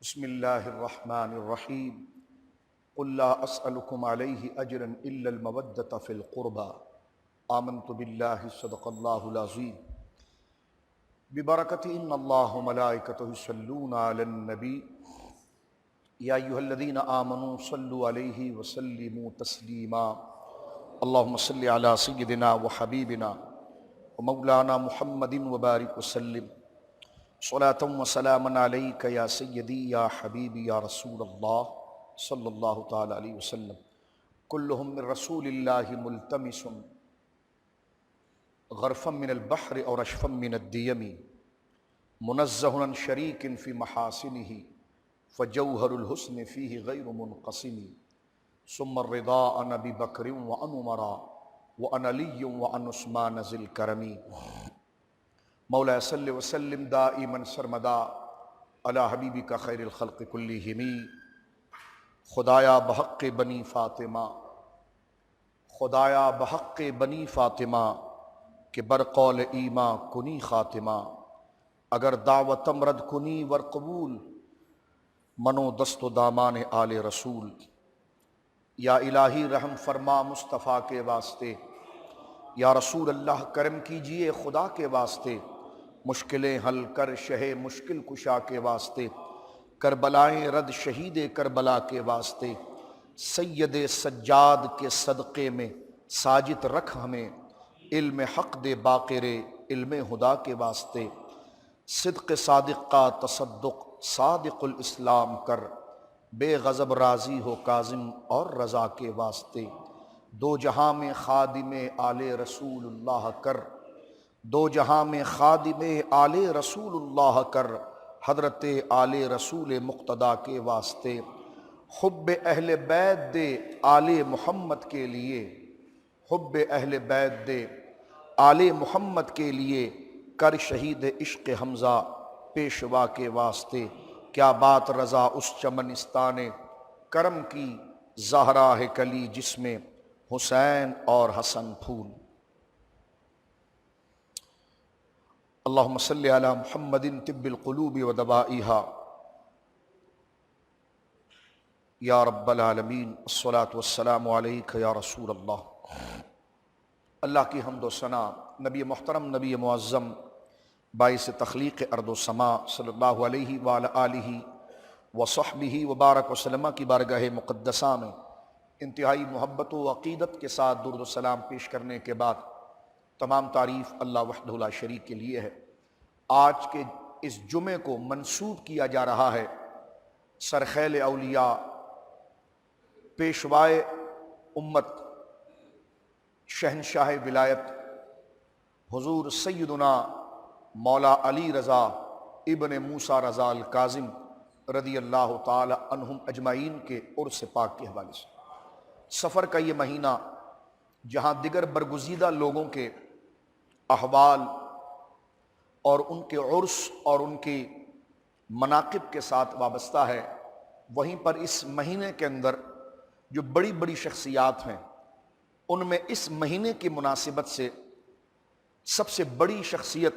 بسم اللہ الرحمن الرحیم قل لا اسألکم علیہ اجرا الا المودۃ فی القربى آمنت باللہ صدق اللہ العظیم ببرکتہ ان اللہ وملائکتہ یصلون علی النبی یا ایھا الذین آمنوا صلوا علیہ وسلموا تسلیما اللہم صل علی سیدنا وحبیبنا ومولانا محمد وبارک وسلم صلاۃ و سلاما علیک یا سیدی یا حبیبی یا رسول اللہ صلی اللہ تعالی علیہ وسلم کلہم من رسول اللہ ملتمس غرفا من البحر اور اشفا من الدیم منزہ عن شریک فی محاسنہ فجوہر الحسن فیہ غیر منقسم ثم الرضا عن ابی بکر وعن عمر وعن علی وعن عثمان ذی الکرم مولا صلی وسلم دائما سرمدا علی حبیبک خیر الخلق کلہم خدایا بحق بنی فاطمہ خدایا بحق بنی فاطمہ کہ برقول ایما کنی خاتمہ اگر دعوت امرد کنی ور قبول منو دست و دامان آل رسول یا الہی رحم فرما مصطفیٰ کے واسطے یا رسول اللہ کرم کیجئے خدا کے واسطے مشکلیں حل کر شہ مشکل کشا کے واسطے کربلائیں رد شہید کربلا کے واسطے سید سجاد کے صدقے میں ساجد رکھ ہمیں علم حق دے باقر علم خدا کے واسطے صدق صادق کا تصدق صادق الاسلام کر بے غضب راضی ہو کاظم اور رضا کے واسطے دو جہاں میں خادم آل رسول اللہ کر دو جہاں میں خادم آل رسول اللہ کر حضرت آل رسول مقتدیٰ کے واسطے حب اہل بیت دے آل محمد کے لیے حب اہل بیت دے آل محمد کے لیے کر شہید عشق حمزہ پیشوا کے واسطے کیا بات رضا اس چمنستان کرم کی زہرا ہے کلی جس میں حسین اور حسن پھول اللہم صلی علی محمد طب القلوب و دوائیہا یا رب العالمین الصلاۃ والسلام علیک یا رسول اللہ اللہ کی حمد و ثنا نبی محترم نبی معظم باعث تخلیق ارض و سما صلی اللہ علیہ وآلہ آلہ وصحبہ وبارک وسلم کی بارگاہ مقدسہ میں انتہائی محبت و عقیدت کے ساتھ درود و سلام پیش کرنے کے بعد تمام تعریف اللہ وحدہ لا شریک کے لیے ہے۔ آج کے اس جمعے کو منسوب کیا جا رہا ہے سرخیل اولیاء پیشوائے امت شہنشاہ ولایت حضور سیدنا مولا علی رضا ابن موسیٰ رضا الکاظم رضی اللہ تعالی عنہم اجمعین کے عرس پاک کے حوالے سے سفر کا یہ مہینہ جہاں دیگر برگزیدہ لوگوں کے احوال اور ان کے عرس اور ان کی مناقب کے ساتھ وابستہ ہے، وہیں پر اس مہینے کے اندر جو بڑی بڑی شخصیات ہیں ان میں اس مہینے کی مناسبت سے سب سے بڑی شخصیت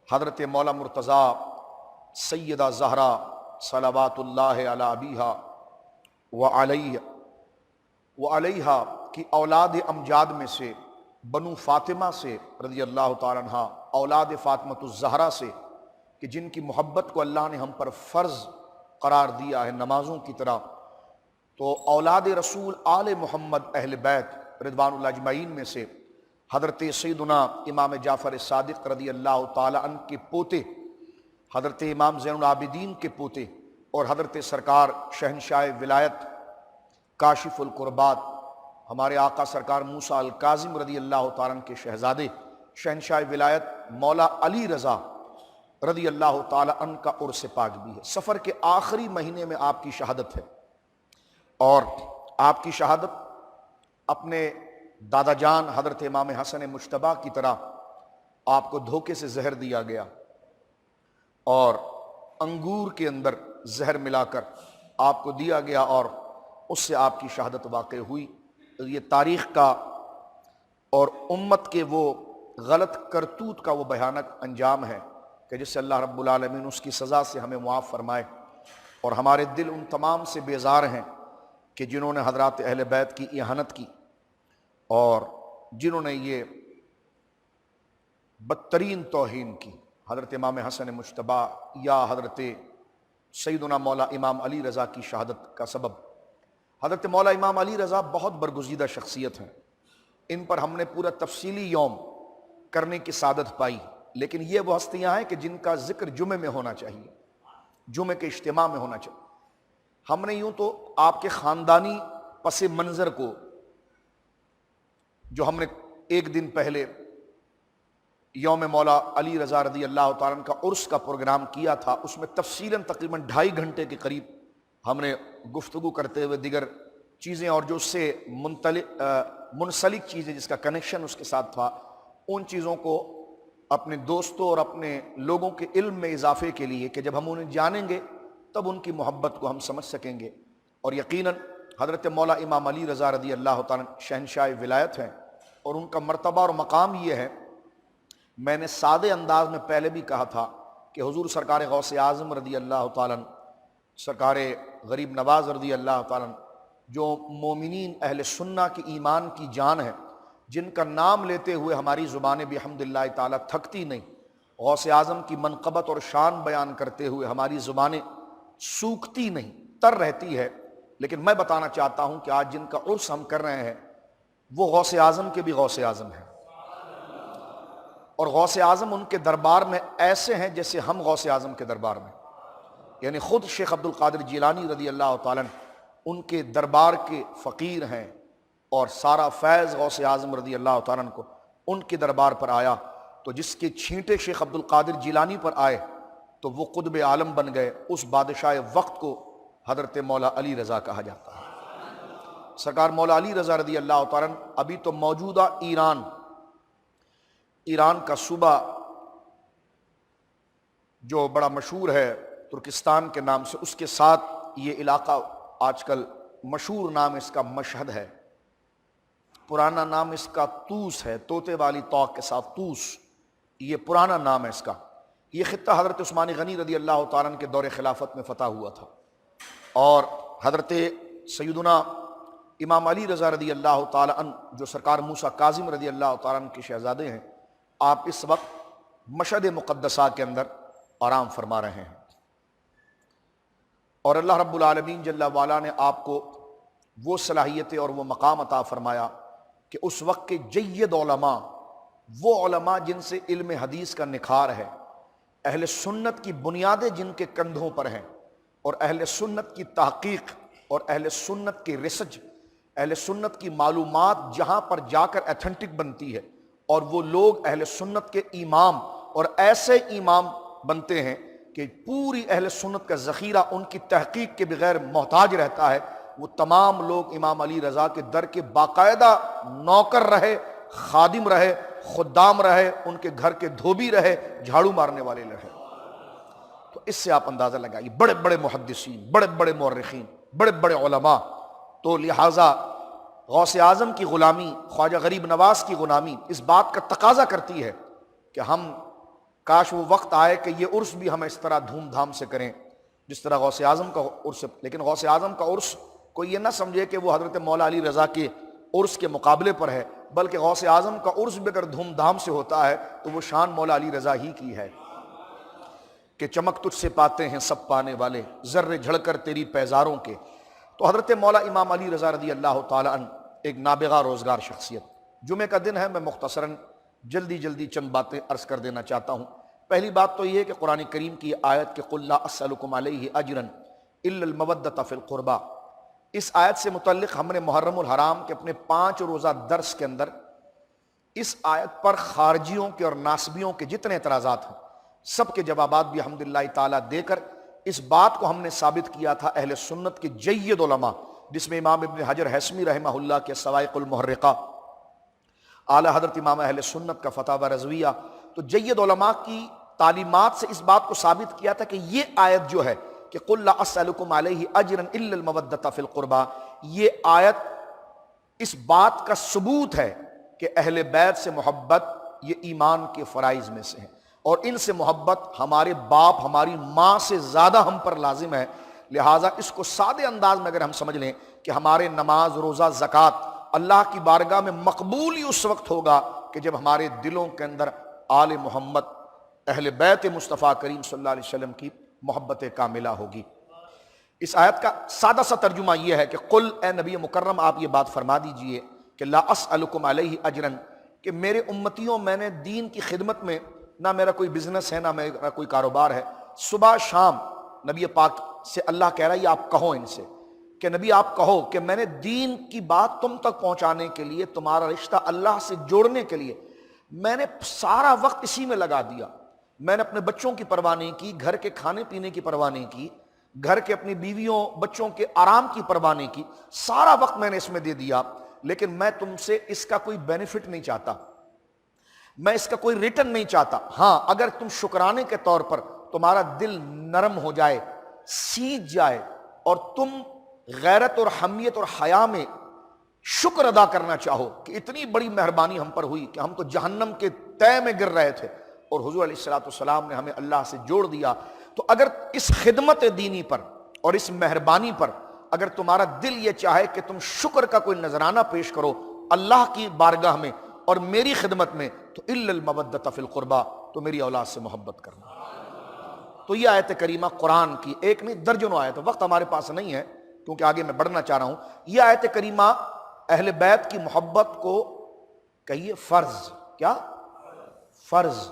حضرت مولا مرتضیٰ سیدہ زہرا صلوات اللہ علی ابیہا وعلیہا کی اولاد امجاد میں سے بنو فاطمہ سے رضی اللہ تعالیٰ عنہ اولاد فاطمۃ الزہرا سے کہ جن کی محبت کو اللہ نے ہم پر فرض قرار دیا ہے نمازوں کی طرح، تو اولاد رسول آل محمد اہل بیت رضوان اللہ اجمعین میں سے حضرت سیدنا امام جعفر صادق رضی اللہ تعالیٰ عنہ کے پوتے حضرت امام زین العابدین کے پوتے اور حضرت سرکار شہنشاہ ولایت کاشف القربات ہمارے آقا سرکار موسیٰ الکاظم رضی اللہ تعالیٰ عنہ کے شہزادے شہنشاہ ولایت مولا علی رضا رضی اللہ تعالیٰ عنہ کا عرس پاک بھی ہے۔ سفر کے آخری مہینے میں آپ کی شہادت ہے اور آپ کی شہادت اپنے دادا جان حضرت امام حسن مجتبیٰ کی طرح آپ کو دھوکے سے زہر دیا گیا اور انگور کے اندر زہر ملا کر آپ کو دیا گیا اور اس سے آپ کی شہادت واقع ہوئی۔ یہ تاریخ کا اور امت کے وہ غلط کرتوت کا وہ بھیانک انجام ہے کہ جس سے اللہ رب العالمین اس کی سزا سے ہمیں معاف فرمائے، اور ہمارے دل ان تمام سے بیزار ہیں کہ جنہوں نے حضرات اہل بیت کی اہانت کی اور جنہوں نے یہ بدترین توہین کی حضرت امام حسن مجتبیٰ یا حضرت سیدنا مولا امام علی رضا کی شہادت کا سبب۔ حضرت مولا امام علی رضا بہت برگزیدہ شخصیت ہیں، ان پر ہم نے پورا تفصیلی یوم کرنے کی سعادت پائی، لیکن یہ وہ ہستیاں ہیں کہ جن کا ذکر جمعے میں ہونا چاہیے، جمعے کے اجتماع میں ہونا چاہیے۔ ہم نے یوں تو آپ کے خاندانی پس منظر کو، جو ہم نے ایک دن پہلے یوم مولا علی رضا رضی اللہ تعالیٰ عنہ کا عرس کا پروگرام کیا تھا، اس میں تفصیلاً تقریباً 2.5 گھنٹے کے قریب ہم نے گفتگو کرتے ہوئے دیگر چیزیں اور جو اس سے منسلک چیزیں جس کا کنیکشن اس کے ساتھ تھا، ان چیزوں کو اپنے دوستوں اور اپنے لوگوں کے علم میں اضافے کے لیے کہ جب ہم انہیں جانیں گے تب ان کی محبت کو ہم سمجھ سکیں گے۔ اور یقیناً حضرت مولا امام علی رضا رضی اللہ تعالیٰ شہنشاہ ولایت ہیں، اور ان کا مرتبہ اور مقام یہ ہے، میں نے سادے انداز میں پہلے بھی کہا تھا کہ حضور سرکار غوث اعظم رضی اللہ تعالیٰ، سرکار غریب نواز رضی اللہ تعالیٰ، جو مومنین اہل سنہ کی ایمان کی جان ہے، جن کا نام لیتے ہوئے ہماری زبانیں بحمدللہ تعالیٰ تھکتی نہیں، غوث اعظم کی منقبت اور شان بیان کرتے ہوئے ہماری زبانیں سوکھتی نہیں، تر رہتی ہے۔ لیکن میں بتانا چاہتا ہوں کہ آج جن کا عرس ہم کر رہے ہیں وہ غوث اعظم کے بھی غوث اعظم ہیں، اور غوث اعظم ان کے دربار میں ایسے ہیں جیسے ہم غوث اعظم کے دربار میں، یعنی خود شیخ عبد القادر جیلانی رضی اللہ تعالیٰ ان کے دربار کے فقیر ہیں، اور سارا فیض غوث اعظم رضی اللہ تعالیٰ کو ان کے دربار پر آیا، تو جس کے چھینٹے شیخ عبد القادر جیلانی پر آئے تو وہ قطب عالم بن گئے۔ اس بادشاہ وقت کو حضرت مولا علی رضا کہا جاتا ہے۔ سرکار مولا علی رضا رضی اللہ تعالیٰ ابھی تو موجودہ ایران کا صوبہ جو بڑا مشہور ہے ترکستان کے نام سے، اس کے ساتھ یہ علاقہ آج کل مشہور نام اس کا مشہد ہے، پرانا نام اس کا طوس ہے، طوطے والی طوق کے ساتھ طوس، یہ پرانا نام ہے اس کا۔ یہ خطہ حضرت عثمان غنی رضی اللہ تعالیٰ عنہ کے دور خلافت میں فتح ہوا تھا، اور حضرت سیدنا امام علی رضا رضی اللہ تعالیٰ عنہ جو سرکار موسیٰ کاظم رضی اللہ تعالیٰ عنہ کے شہزادے ہیں، آپ اس وقت مشہد مقدسہ کے اندر آرام فرما رہے ہیں، اور اللہ رب العالمین جل وعلا نے آپ کو وہ صلاحیتیں اور وہ مقام عطا فرمایا کہ اس وقت کے جید علماء، وہ علماء جن سے علم حدیث کا نکھار ہے، اہل سنت کی بنیادیں جن کے کندھوں پر ہیں، اور اہل سنت کی تحقیق اور اہل سنت کی ریسرچ، اہل سنت کی معلومات جہاں پر جا کر ایتھنٹک بنتی ہے، اور وہ لوگ اہل سنت کے امام اور ایسے امام بنتے ہیں کہ پوری اہل سنت کا ذخیرہ ان کی تحقیق کے بغیر محتاج رہتا ہے، وہ تمام لوگ امام علی رضا کے در کے باقاعدہ نوکر رہے، خادم رہے، خدام رہے، ان کے گھر کے دھوبی رہے، جھاڑو مارنے والے رہے۔ تو اس سے آپ اندازہ لگائیے، بڑے بڑے محدثین، بڑے بڑے مورخین، بڑے بڑے علماء، تو لہٰذا غوث اعظم کی غلامی، خواجہ غریب نواز کی غلامی اس بات کا تقاضا کرتی ہے کہ ہم کاش وہ وقت آئے کہ یہ عرس بھی ہم اس طرح دھوم دھام سے کریں جس طرح غوث اعظم کا عرس۔ لیکن غوث اعظم کا عرس کوئی یہ نہ سمجھے کہ وہ حضرت مولا علی رضا کے عرس کے مقابلے پر ہے، بلکہ غوث اعظم کا عرس بھی اگر دھوم دھام سے ہوتا ہے تو وہ شان مولا علی رضا ہی کی ہے کہ چمک تجھ سے پاتے ہیں سب پانے والے، ذرے جھڑ کر تیری پیزاروں کے۔ تو حضرت مولا امام علی رضا رضی اللہ تعالیٰ عنہ ایک نابغہ روزگار شخصیت۔ جمعہ کا دن ہے، میں مختصراً جلدی چند باتیں عرض کر دینا چاہتا ہوں۔ پہلی بات تو یہ ہے کہ قرآن کریم کی آیت کہ قُلْ لَا أَسْأَلُكُمْ عَلَيْهِ أَجْرًا إِلَّا الْمَوَدَّةَ فِي الْقُرْبَى، اس آیت سے متعلق ہم نے محرم الحرام کے اپنے 5 روزہ درس کے اندر اس آیت پر خارجیوں کے اور ناسبیوں کے جتنے اعتراضات ہیں سب کے جوابات بھی الحمدللہ تعالیٰ دے کر اس بات کو ہم نے ثابت کیا تھا اہل سنت کے جید علماء، جس میں امام ابن حجر حیثمی رحمہ اللہ کے صواعق المحرقہ، اعلیٰ حضرت امام اہل سنت کا فتاوی رضویہ، تو جید علماء کی تعلیمات سے اس بات کو ثابت کیا تھا کہ یہ آیت جو ہے کہ قُلْ لَا أَسْأَلُكُمْ عَلَيْهِ أَجْرًا إِلَّا الْمَوَدَّةَ فِي الْقُرْبَى، یہ آیت اس بات کا ثبوت ہے کہ اہل بیت سے محبت یہ ایمان کے فرائض میں سے ہیں، اور ان سے محبت ہمارے باپ ہماری ماں سے زیادہ ہم پر لازم ہے۔ لہٰذا اس کو سادے انداز میں اگر ہم سمجھ لیں کہ ہمارے نماز، روزہ، زکوٰۃ اللہ کی بارگاہ میں مقبول ہی اس وقت ہوگا کہ جب ہمارے دلوں کے اندر آل محمد، اہل بیت مصطفیٰ کریم صلی اللہ علیہ وسلم کی محبت کاملہ ہوگی۔ اس آیت کا سادہ سا ترجمہ یہ ہے کہ قل، اے نبی مکرم آپ یہ بات فرما دیجئے کہ لا اسألکم علیہ اجرا، کہ میرے امتیوں میں نے دین کی خدمت میں نہ میرا کوئی بزنس ہے نہ میرا کوئی کاروبار ہے۔ صبح شام نبی پاک سے اللہ کہہ رہا ہے یہ آپ کہو ان سے کہ نبی آپ کہو کہ میں نے دین کی بات تم تک پہنچانے کے لیے، تمہارا رشتہ اللہ سے جوڑنے کے لیے میں نے سارا وقت اسی میں لگا دیا۔ میں نے اپنے بچوں کی پرواہ نہیں کی، گھر کے کھانے پینے کی پرواہ نہیں کی، گھر کے اپنی بیویوں بچوں کے آرام کی پرواہ نہیں کی، سارا وقت میں نے اس میں دے دیا۔ لیکن میں تم سے اس کا کوئی بینیفٹ نہیں چاہتا، میں اس کا کوئی ریٹرن نہیں چاہتا۔ ہاں اگر تم شکرانے کے طور پر تمہارا دل نرم ہو جائے، سیج جائے، اور تم غیرت اور حمیت اور حیا میں شکر ادا کرنا چاہو کہ اتنی بڑی مہربانی ہم پر ہوئی کہ ہم تو جہنم کے تہہ میں گر رہے تھے اور حضور علیہ الصلوۃ والسلام نے ہمیں اللہ سے جوڑ دیا، تو اگر اس خدمت دینی پر اور اس مہربانی پر اگر تمہارا دل یہ چاہے کہ تم شکر کا کوئی نذرانہ پیش کرو اللہ کی بارگاہ میں اور میری خدمت میں، تو الا المودۃ فی القربى، تو میری اولاد سے محبت کرنا۔ تو یہ آیت کریمہ قرآن کی ایک نہیں درجنوں آیت، وقت ہمارے پاس نہیں ہے کیونکہ آگے میں بڑھنا چاہ رہا ہوں۔ یہ آیت کریمہ اہل بیت کی محبت کو کہیے فرض، کیا فرض،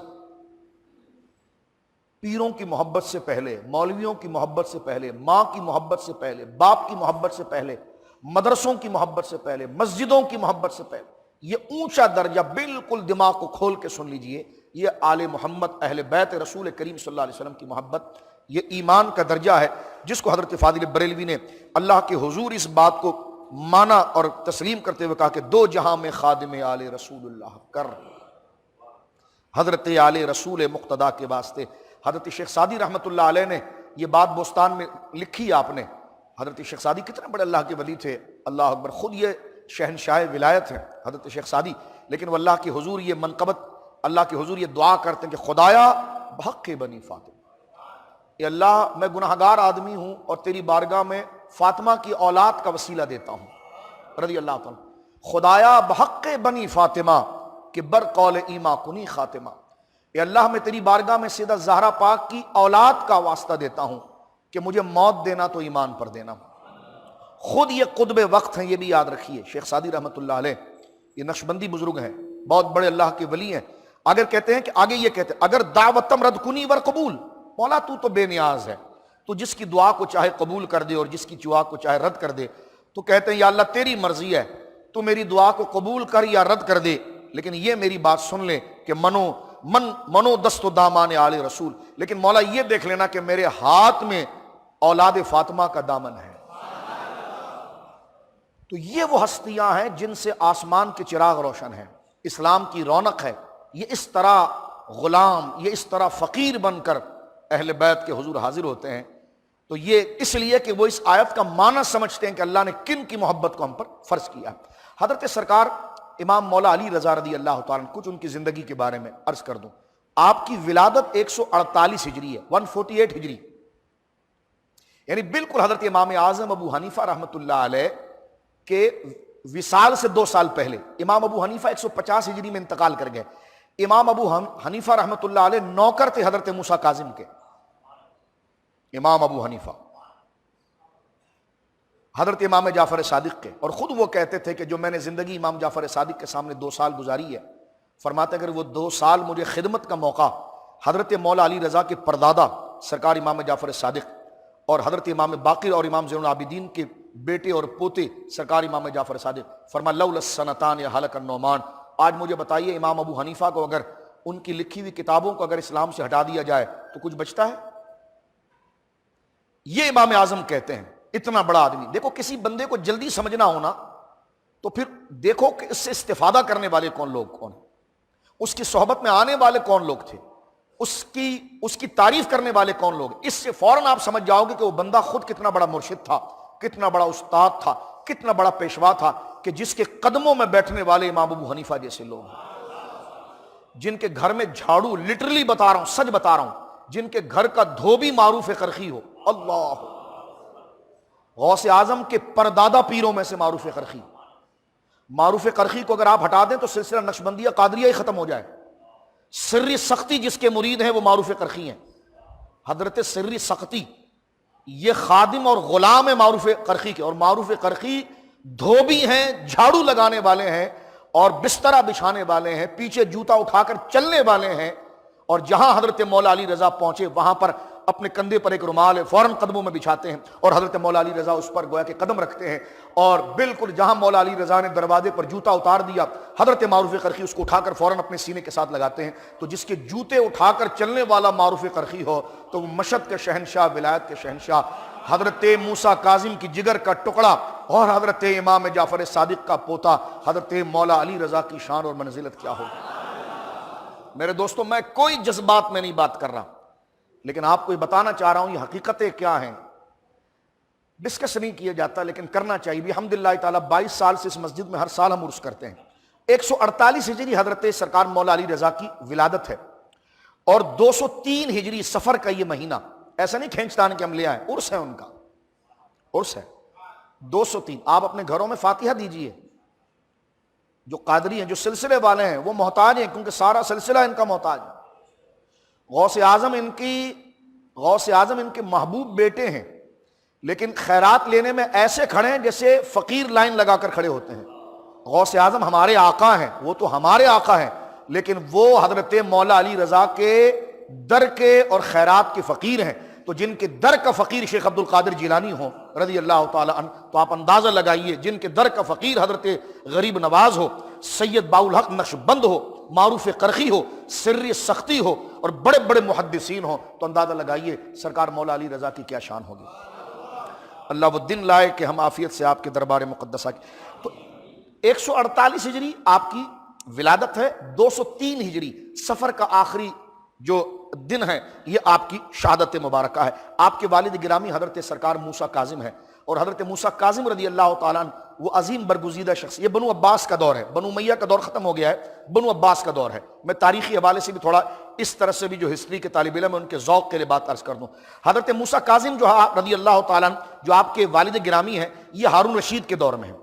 پیروں کی محبت سے پہلے، مولویوں کی محبت سے پہلے، ماں کی محبت سے پہلے، باپ کی محبت سے پہلے، مدرسوں کی محبت سے پہلے، مسجدوں کی محبت سے پہلے، یہ اونچا درجہ بالکل دماغ کو کھول کے سن لیجئے، یہ آل محمد اہل بیت رسول کریم صلی اللہ علیہ وسلم کی محبت، یہ ایمان کا درجہ ہے جس کو حضرت فاضل بریلوی نے اللہ کے حضور اس بات کو مانا اور تسلیم کرتے ہوئے کہا کہ دو جہاں میں خادم آل رسول اللہ کر، حضرت آل رسول مقتدا کے واسطے۔ حضرت شیخ سعدی رحمۃ اللہ علیہ نے یہ بات بوستان میں لکھی آپ نے۔ حضرت شیخ سعدی کتنے بڑے اللہ کے ولی تھے، اللہ اکبر، خود یہ شہنشاہ ولایت ہیں حضرت شیخ سعدی، لیکن وہ اللہ کے حضور یہ منقبت، اللہ کے حضور یہ دعا کرتے ہیں کہ خدایا بحق بنی فاطمہ، اے اللہ میں گناہگار آدمی ہوں اور تیری بارگاہ میں فاطمہ کی اولاد کا وسیلہ دیتا ہوں رضی اللہ تعالیٰ، خدایا بحق بنی فاطمہ کہ بر قول ایما کنی خاتمہ، اے اللہ میں تیری بارگاہ میں سیدہ زہرا پاک کی اولاد کا واسطہ دیتا ہوں کہ مجھے موت دینا تو ایمان پر دینا۔ خود یہ قطب وقت ہیں، یہ بھی یاد رکھیے، شیخ سعدی رحمۃ اللہ علیہ یہ نقشبندی بزرگ ہیں، بہت بڑے اللہ کے ولی ہیں۔ اگر کہتے ہیں کہ آگے یہ کہتے ہیں اگر دعوتم رد کنی ور قبول، مولا تو بے نیاز ہے، تو جس کی دعا کو چاہے قبول کر دے اور جس کی دعا کو چاہے رد کر دے، تو کہتے ہیں یا اللہ تیری مرضی ہے، تو میری دعا کو قبول کر یا رد کر دے، لیکن یہ میری بات سن لے کہ منو دست و دامان آل رسول، لیکن مولا یہ دیکھ لینا کہ میرے ہاتھ میں اولاد فاطمہ کا دامن ہے۔ تو یہ وہ ہستیاں ہیں جن سے آسمان کے چراغ روشن ہیں، اسلام کی رونق ہے، یہ اس طرح غلام، یہ اس طرح فقیر بن کر اہل بیت کے حضور حاضر ہوتے ہیں۔ تو یہ اس لیے کہ وہ اس آیت کا معنی سمجھتے ہیں کہ اللہ نے کن کی محبت کو ہم پر فرض کیا۔ حضرت سرکار امام مولا علی رضا رضی اللہ تعالیٰ کچھ ان کی زندگی کے بارے میں عرض کر دوں۔ آپ کی ولادت 148 ہجری ہے، 148 ہجری، یعنی بالکل حضرت امام اعظم ابو حنیفہ رحمۃ اللہ علیہ کے وصال سے 2 سال پہلے۔ امام ابو حنیفہ 150 ہجری میں انتقال کر گئے۔ امام ابو حنیفہ رحمۃ اللہ علیہ نوکر تھے حضرت موسیٰ کاظم کے۔ امام ابو حنیفہ حضرت امام جعفر صادق کے، اور خود وہ کہتے تھے کہ جو میں نے زندگی امام جعفر صادق کے سامنے 2 سال گزاری ہے، فرماتے اگر وہ 2 سال مجھے خدمت کا موقع حضرت مولا علی رضا کے پردادا سرکار امام جعفر صادق اور حضرت امام باقر اور امام زین العابدین کے بیٹے اور پوتے سرکار امام جعفر صادق، فرمایا لولا السنتان یا حلق النعمان، آج مجھے بتائیے امام ابو حنیفہ کو اگر ان کی لکھی ہوئی کتابوں کو اگر اسلام سے ہٹا دیا جائے تو کچھ بچتا ہے؟ یہ امام اعظم کہتے ہیں، اتنا بڑا آدمی۔ دیکھو کسی بندے کو جلدی سمجھنا ہونا تو پھر دیکھو کہ اس سے استفادہ کرنے والے کون ہیں، اس کی صحبت میں آنے والے کون لوگ تھے، اس کی تعریف کرنے والے کون لوگ، اس سے فوراً آپ سمجھ جاؤ گے کہ وہ بندہ خود کتنا بڑا مرشد تھا، کتنا بڑا استاد تھا، کتنا بڑا پیشوا تھا کہ جس کے قدموں میں بیٹھنے والے امام ابو حنیفہ جیسے لوگ ہیں۔ جن کے گھر میں جھاڑو، لٹرلی بتا رہا ہوں، سچ بتا رہا ہوں، جن کے گھر کا دھوبی معروف قرخی ہو، اللہ، غوث اعظم کے پردادا پیروں میں سے معروف قرخی. معروف قرخی کو اگر آپ ہٹا دیں تو سلسلہ نقشبندیہ قادریہ ہی ختم ہو جائے. سری سختی جس کے مرید ہیں وہ معروف قرخی ہیں. حضرت سری سختی یہ خادم اور غلام ہے معروف قرخی کے، اور معروف قرخی دھوبی ہیں، جھاڑو لگانے والے ہیں اور بسترا بچھانے والے ہیں، پیچھے جوتا اٹھا کر چلنے والے ہیں. اور جہاں حضرت مولا علی رضا پہنچے وہاں پر اپنے کندھے پر ایک رومال ہے، فوراً قدموں میں بچھاتے ہیں اور حضرت مولا علی رضا اس پر گویا کہ قدم رکھتے ہیں. اور بالکل جہاں مولا علی رضا نے دروازے پر جوتا اتار دیا، حضرت معروف قرخی اس کو اٹھا کر فوراً اپنے سینے کے ساتھ لگاتے ہیں. تو جس کے جوتے اٹھا کر چلنے والا معروف قرخی ہو تو وہ مشہد کے شہنشاہ، ولایت کے شہنشاہ حضرت موسیٰ کاظم کی جگر کا ٹکڑا اور حضرت امام جعفر صادق کا پوتا حضرت مولا علی رضا کی شان اور منزلت کیا ہوگی. میرے دوستو، میں کوئی جذبات میں نہیں بات کر رہا، لیکن آپ کو یہ بتانا چاہ رہا ہوں یہ حقیقتیں کیا ہیں. ڈسکس نہیں کیا جاتا لیکن کرنا چاہیے بھی. الحمدللہ تعالیٰ 22 سال سے اس مسجد میں ہر سال ہم عرس کرتے ہیں. 148 ہجری حضرت سرکار مولا علی رضا کی ولادت ہے اور 203 ہجری سفر کا یہ مہینہ. ایسا نہیں کھینچتان کے ہم لے آئے، عرس ہے ان کا، عرس ہے 203. آپ اپنے گھروں میں فاتحہ دیجئے. جو قادری ہیں، جو سلسلے والے ہیں وہ محتاج ہیں کیونکہ سارا سلسلہ ان کا محتاج ہے. غوث اعظم ان کے محبوب بیٹے ہیں، لیکن خیرات لینے میں ایسے کھڑے ہیں جیسے فقیر لائن لگا کر کھڑے ہوتے ہیں. غوث اعظم ہمارے آقا ہیں، وہ تو ہمارے آقا ہیں، لیکن وہ حضرت مولا علی رضا کے در کے اور خیرات کے فقیر ہیں. تو جن کے در کا فقیر شیخ عبد القادر جیلانی ہو رضی اللہ تعالی عنہ تو آپ اندازہ لگائیے جن کے در کا فقیر حضرت غریب نواز ہو، سید باؤ الحق نقشبند ہو، معروف قرخی ہو، سری سختی ہو اور بڑے بڑے محدثین ہو، تو اندازہ لگائیے سرکار مولا علی رضا کی کیا شان ہوگی. اللہ وہ دن لائے کہ ہم عافیت سے آپ کے دربار مقدسہ کی. تو 148 ہجری آپ کی ولادت ہے، 203 ہجری سفر کا آخری جو دن ہے یہ آپ کی شہادت مبارکہ ہے. آپ کے والد گرامی حضرت سرکار موسیٰ کاظم ہے، اور حضرت موسیٰ کاظم رضی اللہ تعالیٰ عنہ وہ عظیم برگزیدہ شخص. یہ بنو عباس کا دور ہے، بنو امیہ کا دور ختم ہو گیا ہے، بنو عباس کا دور ہے. میں تاریخی حوالے سے بھی تھوڑا اس طرح سے بھی جو ہسٹری کے طالب علم ہیں ان کے ذوق کے لیے بات عرض کر دوں. حضرت موسیٰ کاظم جو ہے رضی اللہ تعالیٰ عنہ جو آپ کے والد گرامی ہیں یہ ہارون رشید کے دور میں ہے.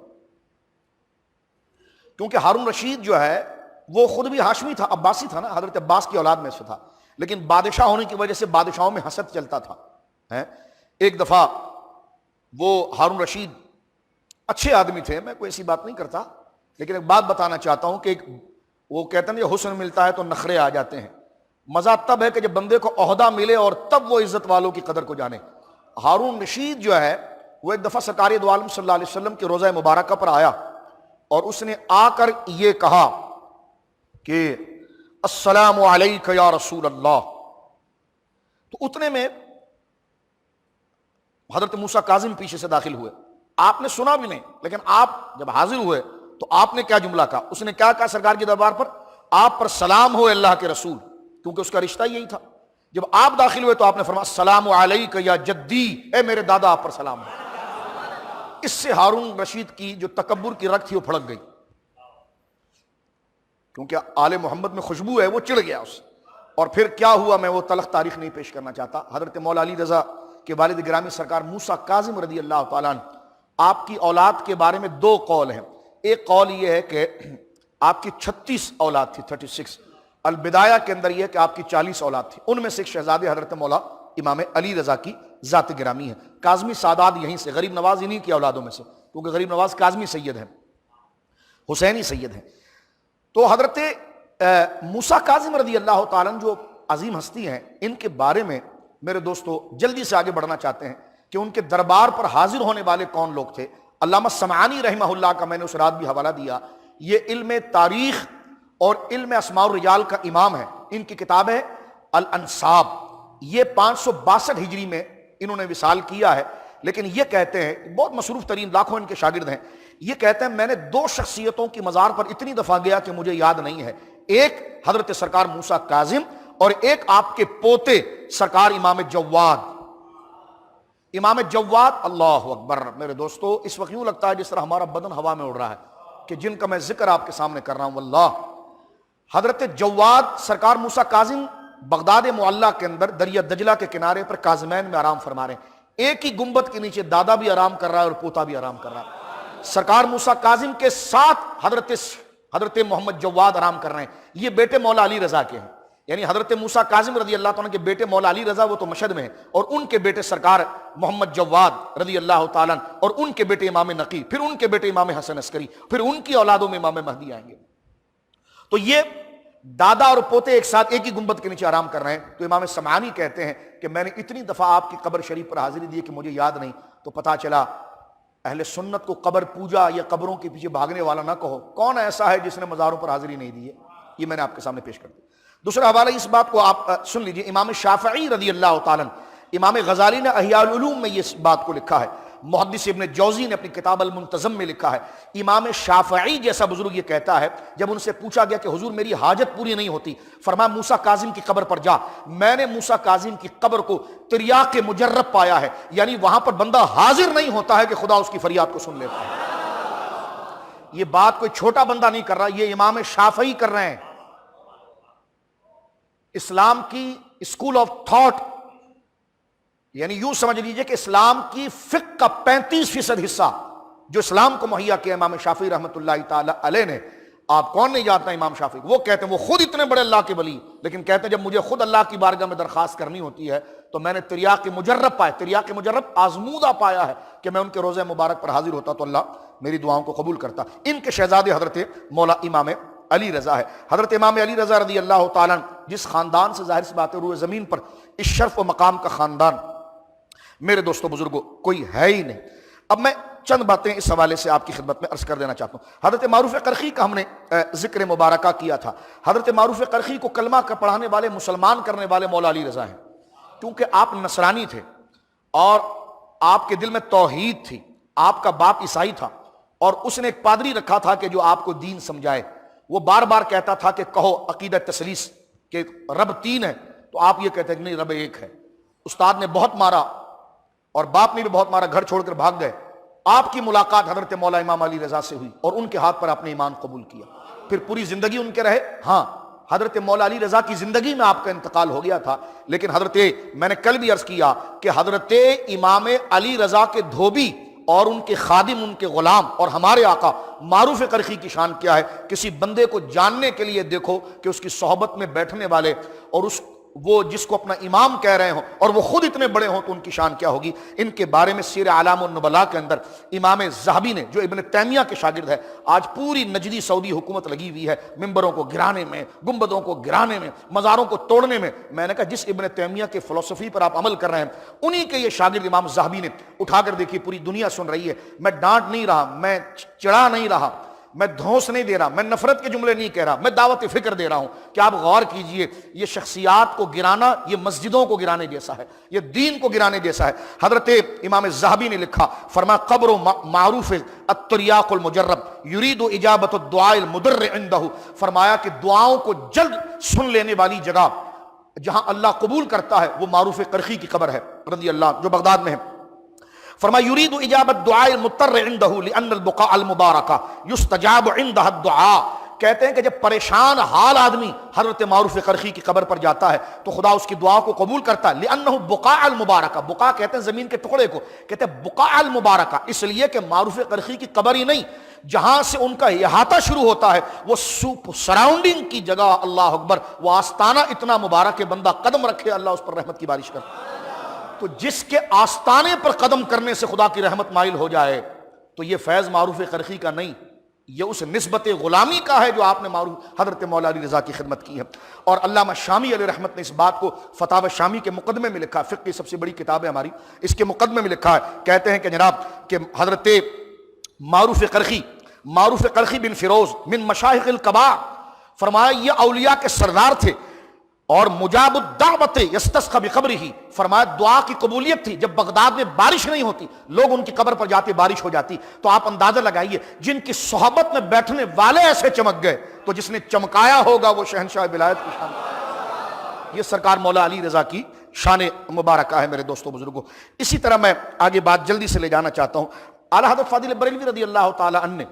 کیونکہ ہارون رشید جو ہے وہ خود بھی ہاشمی تھا، عباسی تھا نا، حضرت عباس کی اولاد میں سے تھا، لیکن بادشاہ ہونے کی وجہ سے بادشاہوں میں حسد چلتا تھا. ایک دفعہ وہ ہارون رشید اچھے آدمی تھے، میں کوئی ایسی بات نہیں کرتا، لیکن ایک بات بتانا چاہتا ہوں کہ وہ کہتے ہیں یہ حسن ملتا ہے تو نخرے آ جاتے ہیں. مزہ تب ہے کہ جب بندے کو عہدہ ملے اور تب وہ عزت والوں کی قدر کو جانے. ہارون رشید جو ہے وہ ایک دفعہ سرکار دو عالم صلی اللہ علیہ وسلم کے روضہ مبارکہ پر آیا اور اس نے آ کر یہ کہا کہ السلام علیک یا رسول اللہ. تو اتنے میں حضرت موسیٰ کاظم پیچھے سے داخل ہوئے. آپ نے سنا بھی نہیں، لیکن آپ جب حاضر ہوئے تو آپ نے کیا جملہ کہا؟ اس نے کیا کہا سرکار کے دربار پر؟ آپ پر سلام ہو اللہ کے رسول، کیونکہ اس کا رشتہ یہی تھا. جب آپ داخل ہوئے تو آپ نے فرمایا السلام علیک یا جدی، اے میرے دادا آپ پر سلام ہو. اس سے ہارون رشید کی جو تکبر کی رگ تھی وہ پھڑک گئی، کیونکہ آل محمد میں خوشبو ہے، وہ چڑھ گیا اس. اور پھر کیا ہوا میں وہ تلخ تاریخ نہیں پیش کرنا چاہتا. حضرت مولا علی رضا کے والد گرامی سرکار موسیٰ کاظم رضی اللہ تعالیٰ عنہ، آپ کی اولاد کے بارے میں دو قول ہیں. ایک قول یہ ہے کہ آپ کی 36 اولاد تھی، 36. البدایہ کے اندر یہ ہے کہ آپ کی 40 اولاد تھی، ان میں سے ایک شہزادے حضرت مولا امام علی رضا کی ذات گرامی ہے. کاظمی سادات یہیں سے، غریب نواز انہی کی اولادوں میں سے، کیونکہ غریب نواز کاظمی سید ہیں، حسینی سید ہیں. تو حضرت موسیٰ کاظم رضی اللہ تعالیٰ جو عظیم ہستی ہیں، ان کے بارے میں میرے دوستو جلدی سے آگے بڑھنا چاہتے ہیں کہ ان کے دربار پر حاضر ہونے والے کون لوگ تھے. علامہ سمعانی رحمہ اللہ کا میں نے اس رات بھی حوالہ دیا، یہ علم تاریخ اور علم اسماء الرجال کا امام ہے. ان کی کتاب ہے الانساب، یہ 562 ہجری میں انہوں نے وصال کیا ہے. لیکن یہ کہتے ہیں، بہت مصروف ترین، لاکھوں ان کے شاگرد ہیں، یہ کہتے ہیں میں نے دو شخصیتوں کی مزار پر اتنی دفعہ گیا کہ مجھے یاد نہیں ہے. ایک حضرت سرکار موسیٰ کاظم اور ایک آپ کے پوتے سرکار امام جواد. امام جواد، اللہ اکبر. میرے دوستو اس وقت یوں لگتا ہے جس طرح ہمارا بدن ہوا میں اڑ رہا ہے کہ جن کا میں ذکر آپ کے سامنے کر رہا ہوں. واللہ حضرت جواد سرکار موسیٰ کاظم بغداد معلیٰ کے اندر دریا دجلہ کے کنارے پر کاظمین میں آرام فرما رہے ہیں، ایک ہی گنبد کے نیچے دادا بھی آرام کر رہا ہے اور پوتا بھی آرام کر رہا ہے۔ سرکار موسیٰ کاظم کے ساتھ حضرت محمد جواد آرام کر رہے ہیں، یہ بیٹے مولا علی رضا کے ہیں، یعنی حضرت موسیٰ کاظم رضی اللہ تعالیٰ کے بیٹے مولا علی رضا وہ تو مشہد میں ہیں، اور ان کے بیٹے سرکار محمد جواد رضی اللہ تعالیٰ، اور ان کے بیٹے امام نقی، پھر ان کے بیٹے امام حسن عسکری، پھر ان کی اولادوں میں امام مہدی آئیں گے۔ تو یہ دادا اور پوتے ایک ساتھ ایک ہی گنبد کے نیچے آرام کر رہے ہیں۔ تو امام سمعانی کہتے ہیں کہ میں نے اتنی دفعہ آپ کی قبر شریف پر حاضری دی کہ مجھے یاد نہیں، تو پتا چلا اہل سنت کو قبر پوجا یا قبروں کے پیچھے بھاگنے والا نہ کہو، کون ایسا ہے جس نے مزاروں پر حاضری نہیں دی ہے؟ یہ میں نے آپ کے سامنے پیش کر دیا۔ دوسرا حوالہ اس بات کو آپ سن لیجئے، امام شافعی رضی اللہ تعالیٰ، امام غزالی نے احیاء العلوم میں یہ بات کو لکھا ہے، محدث ابن جوزی نے اپنی کتاب المنتظم میں لکھا ہے، امام شافعی جیسا بزرگ یہ کہتا ہے، جب ان سے پوچھا گیا کہ حضور میری حاجت پوری نہیں ہوتی، فرمایا موسیٰ کاظم کی قبر پر جا، میں نے موسیٰ کاظم کی قبر کو تریاق مجرب پایا ہے، یعنی وہاں پر بندہ حاضر نہیں ہوتا ہے کہ خدا اس کی فریاد کو سن لیتا ہے۔ یہ بات کوئی چھوٹا بندہ نہیں کر رہا، یہ امام شافعی کر رہے ہیں۔ اسلام کی اسکول آف تھاٹ، یعنی یوں سمجھ لیجئے کہ اسلام کی فقہ کا 35% حصہ جو اسلام کو مہیا کیا امام شافعی رحمۃ اللہ تعالی علیہ نے۔ آپ کون نہیں جانتا امام شافعی؟ وہ کہتے ہیں وہ خود اتنے بڑے اللہ کے ولی، لیکن کہتے ہیں جب مجھے خود اللہ کی بارگاہ میں درخواست کرنی ہوتی ہے تو میں نے تریاق مجرب پایا، تریاق مجرب آزمودہ پایا ہے کہ میں ان کے روضہ مبارک پر حاضر ہوتا تو اللہ میری دعاؤں کو قبول کرتا۔ ان کے شہزادے حضرت مولا امام علی رضا ہے۔ حضرت امام علی رضا رضی اللہ تعالیٰ جس خاندان سے ظاہر سی بات ہے روئے زمین پر اس شرف و مقام کا خاندان میرے دوستو بزرگوں کوئی ہے ہی نہیں۔ اب میں چند باتیں اس حوالے سے آپ کی خدمت میں عرض کر دینا چاہتا ہوں۔ حضرت معروف قرخی کا ہم نے ذکر مبارکہ کیا تھا۔ حضرت معروف قرخی کو کلمہ کا پڑھانے والے، مسلمان کرنے والے مولا علی رضا ہیں، کیونکہ آپ نصرانی تھے اور آپ کے دل میں توحید تھی، آپ کا باپ عیسائی تھا اور اس نے ایک پادری رکھا تھا کہ جو آپ کو دین سمجھائے۔ وہ بار بار کہتا تھا کہ کہو عقیدہ تثلیث کہ رب 3 ہے، تو آپ یہ کہتے ہیں کہ نہیں رب 1 ہے۔ استاد نے بہت مارا اور باپ نے بھی بہت مارا، گھر چھوڑ کر بھاگ گئے۔ آپ کی ملاقات حضرت مولا امام علی رضا سے ہوئی اور ان کے ہاتھ پر آپ نے ایمان قبول کیا، پھر پوری زندگی ان کے رہے۔ ہاں حضرت مولا علی رضا کی زندگی میں آپ کا انتقال ہو گیا تھا، لیکن میں نے کل بھی عرض کیا کہ حضرت امام علی رضا کے دھوبی اور ان کے خادم، ان کے غلام اور ہمارے آقا معروف قرخی کی شان کیا ہے؟ کسی بندے کو جاننے کے لیے دیکھو کہ اس کی صحبت میں بیٹھنے والے اور وہ جس کو اپنا امام کہہ رہے ہوں اور وہ خود اتنے بڑے ہوں تو ان کی شان کیا ہوگی۔ ان کے بارے میں سیر اعلام النبلاء کے اندر امام ذہبی نے، جو ابن تیمیہ کے شاگرد ہے، آج پوری نجدی سعودی حکومت لگی ہوئی ہے ممبروں کو گرانے میں، گنبدوں کو گرانے میں، مزاروں کو توڑنے میں۔ میں نے کہا جس ابن تیمیہ کے فلسفی پر آپ عمل کر رہے ہیں انہی کے یہ شاگرد امام ذہبی نے اٹھا کر دیکھی، پوری دنیا سن رہی ہے۔ میں ڈانٹ نہیں رہا، میں چڑھا نہیں رہا، میں دھونس نہیں دے رہا، میں نفرت کے جملے نہیں کہہ رہا، میں دعوت فکر دے رہا ہوں کہ آپ غور کیجئے، یہ شخصیات کو گرانا یہ مسجدوں کو گرانے جیسا ہے، یہ دین کو گرانے جیسا ہے۔ حضرت امام ذہبی نے لکھا، فرمایا قبر معروف التریاق المجرب یرید اجابت الدعاء المدر عنده، فرمایا کہ دعاؤں کو جلد سن لینے والی جگہ جہاں اللہ قبول کرتا ہے وہ معروف قرخی کی قبر ہے رضی اللہ، جو بغداد میں ہے۔ فرمایا یرید اجابت دعاء المضطر عنده لان البقاء المبارکہ یستجاب عندها الدعاء، کہتے ہیں کہ جب پریشان حال آدمی حضرت معروف قرخی کی قبر پر جاتا ہے تو خدا اس کی دعا کو قبول کرتا ہے۔ لانه بقاء المبارکہ، بقاء کہتے ہیں زمین کے ٹکڑے کو، کہتے ہیں بقاء المبارکہ اس لیے کہ معروف قرخی کی قبر ہی نہیں، جہاں سے ان کا احاطہ شروع ہوتا ہے وہ سراؤنڈنگ کی جگہ، اللہ اکبر، وہ آستانہ اتنا مبارک ہے، بندہ قدم رکھے اللہ اس پر رحمت کی بارش کرتا۔ تو جس کے آستانے پر قدم کرنے سے خدا کی رحمت مائل ہو جائے تو یہ فیض معروف قرخی کا نہیں، یہ اس نسبت غلامی کا ہے جو آپ نے معروف حضرت مولا علی رضا کی خدمت کی ہے۔ اور علامہ شامی علیہ رحمت نے اس بات کو فتاوی شامی کے مقدمے میں لکھا، فقہ کی سب سے بڑی کتاب ہے ہماری، اس کے مقدمے میں لکھا ہے، کہتے ہیں کہ جناب کہ حضرت معروف قرخی بن فیروز من مشایخ القباء، فرمایا یہ اولیاء کے سردار تھے اور مجاب الدعوت یستسقى بقبرہ، فرمایا دعا کی قبولیت تھی۔ جب بغداد میں بارش نہیں ہوتی لوگ ان کی قبر پر جاتے بارش ہو جاتی، تو آپ اندازہ لگائیے جن کی صحبت میں بیٹھنے والے ایسے چمک گئے تو جس نے چمکایا ہوگا وہ شہنشاہ ولایت کی شان۔ یہ سرکار مولا علی رضا کی شان مبارکہ ہے میرے دوستو بزرگوں۔ اسی طرح میں آگے بات جلدی سے لے جانا چاہتا ہوں۔ اعلیٰ حضرت فاضل بریلوی رضی اللہ تعالی عنہ نے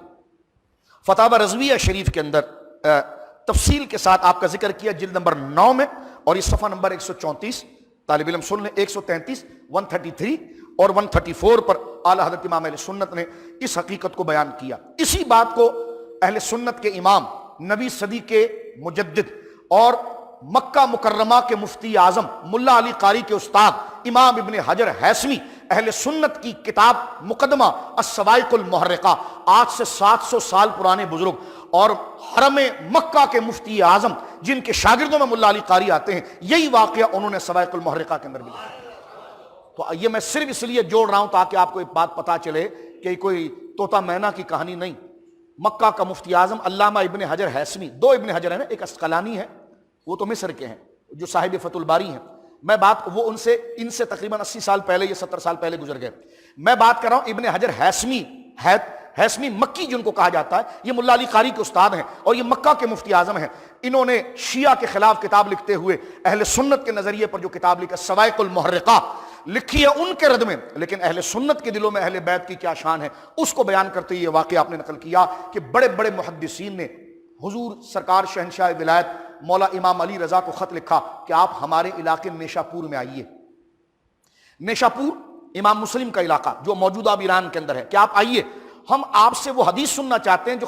فتاوی رضویہ شریف کے اندر تفصیل کے ساتھ آپ کا ذکر کیا جلد نمبر 9 میں، اور یہ صفحہ نمبر 134، طالب علم سن لیں، 133، 133 اور 134 پر اعلیٰ حضرت امام اہل سنت نے اس حقیقت کو بیان کیا۔ اسی بات کو اہل سنت کے امام، نویں صدی کے مجدد اور مکہ مکرمہ کے مفتی اعظم ملا علی قاری کے استاد امام ابن حجر ہیثمی، اہل سنت کی کتاب مقدمہ الصواعق المحرقہ، آج سے 700 سال پرانے بزرگ اور حرم مکہ کے مفتی اعظم جن کے شاگردوں میں ملا علی قاری آتے ہیں، یہی واقعہ انہوں نے صواعق المحرقہ کے اندر بھی لکھا۔ تو یہ میں صرف اس لیے جوڑ رہا ہوں تاکہ آپ کو ایک بات پتا چلے کہ کوئی طوطا مینا کی کہانی نہیں۔ مکہ کا مفتی اعظم علامہ ابن حجر ہیثمی، 2 ابن حجر ہیں، ایک اسقلانی ہے، وہ تو مصر کے ہیں، جو صاحب فتح الباری ہیں، میں بات وہ ان سے تقریباً 80 سال پہلے یا 70 سال پہلے گزر گئے۔ میں بات کر رہا ہوں ابن حجر ہیثمی مکی جن کو کہا جاتا ہے، یہ ملا علی قاری کے استاد ہیں اور یہ مکہ کے مفتی اعظم ہیں۔ انہوں نے شیعہ کے خلاف کتاب لکھتے ہوئے اہل سنت کے نظریے پر جو کتاب لکھا صواعق المحرقہ لکھی ہے ان کے رد میں، لیکن اہل سنت کے دلوں میں اہل بیت کی کیا شان ہے اس کو بیان کرتے ہوئے یہ واقعہ آپ نے نقل کیا کہ بڑے بڑے محدثین نے حضور سرکار شہنشاہ ولایت مولا امام علی رضا کو خط لکھا کہ آپ ہمارے علاقے نیشا پور میں آئیے۔ نیشا پور امام مسلم کا علاقہ جو موجودہ اب ایران کے اندر ہے، کہ آپ آئیے، ہم آپ سے وہ حدیث سننا چاہتے ہیں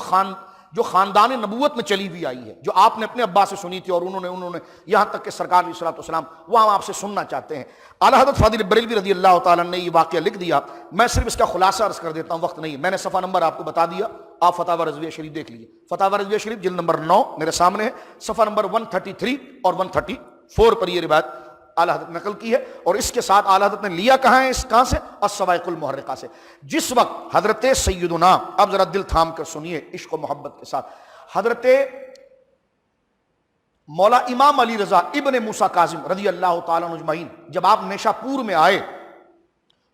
جو خاندان نبوت میں چلی ہوئی آئی ہے، جو آپ نے اپنے ابا سے سنی تھی اور انہوں نے یہاں تک کہ سرکار علیہ الصلوۃ والسلام، وہ ہم آپ سے سننا چاہتے ہیں۔ اعلیٰ حضرت فاضل بریلوی رضی اللہ تعالیٰ نے یہ واقعہ لکھ دیا، میں صرف اس کا خلاصہ عرض کر دیتا ہوں، وقت نہیں، میں نے صفحہ نمبر آپ کو بتا دیا، آپ فتاوی رضویہ شریف دیکھ لیجیے، فتاوی رضویہ شریف جلد نمبر 9 میرے سامنے ہے، صفحہ نمبر 133 اور 134 پر یہ روایت اعلیٰ حضرت نقل کی ہے، اور اس کے ساتھ اعلیٰ حضرت نے لیا کہاں ہے، اس کہاں سے، الصواعق المحرقہ سے۔ جس وقت حضرت سیدنا، اب ذرا دل تھام کر سنیے عشق و محبت کے ساتھ، حضرت مولا امام علی رضا ابن موسیٰ کاظم رضی اللہ تعالیٰ عنہ اجمعین جب آپ نیشا پور میں آئے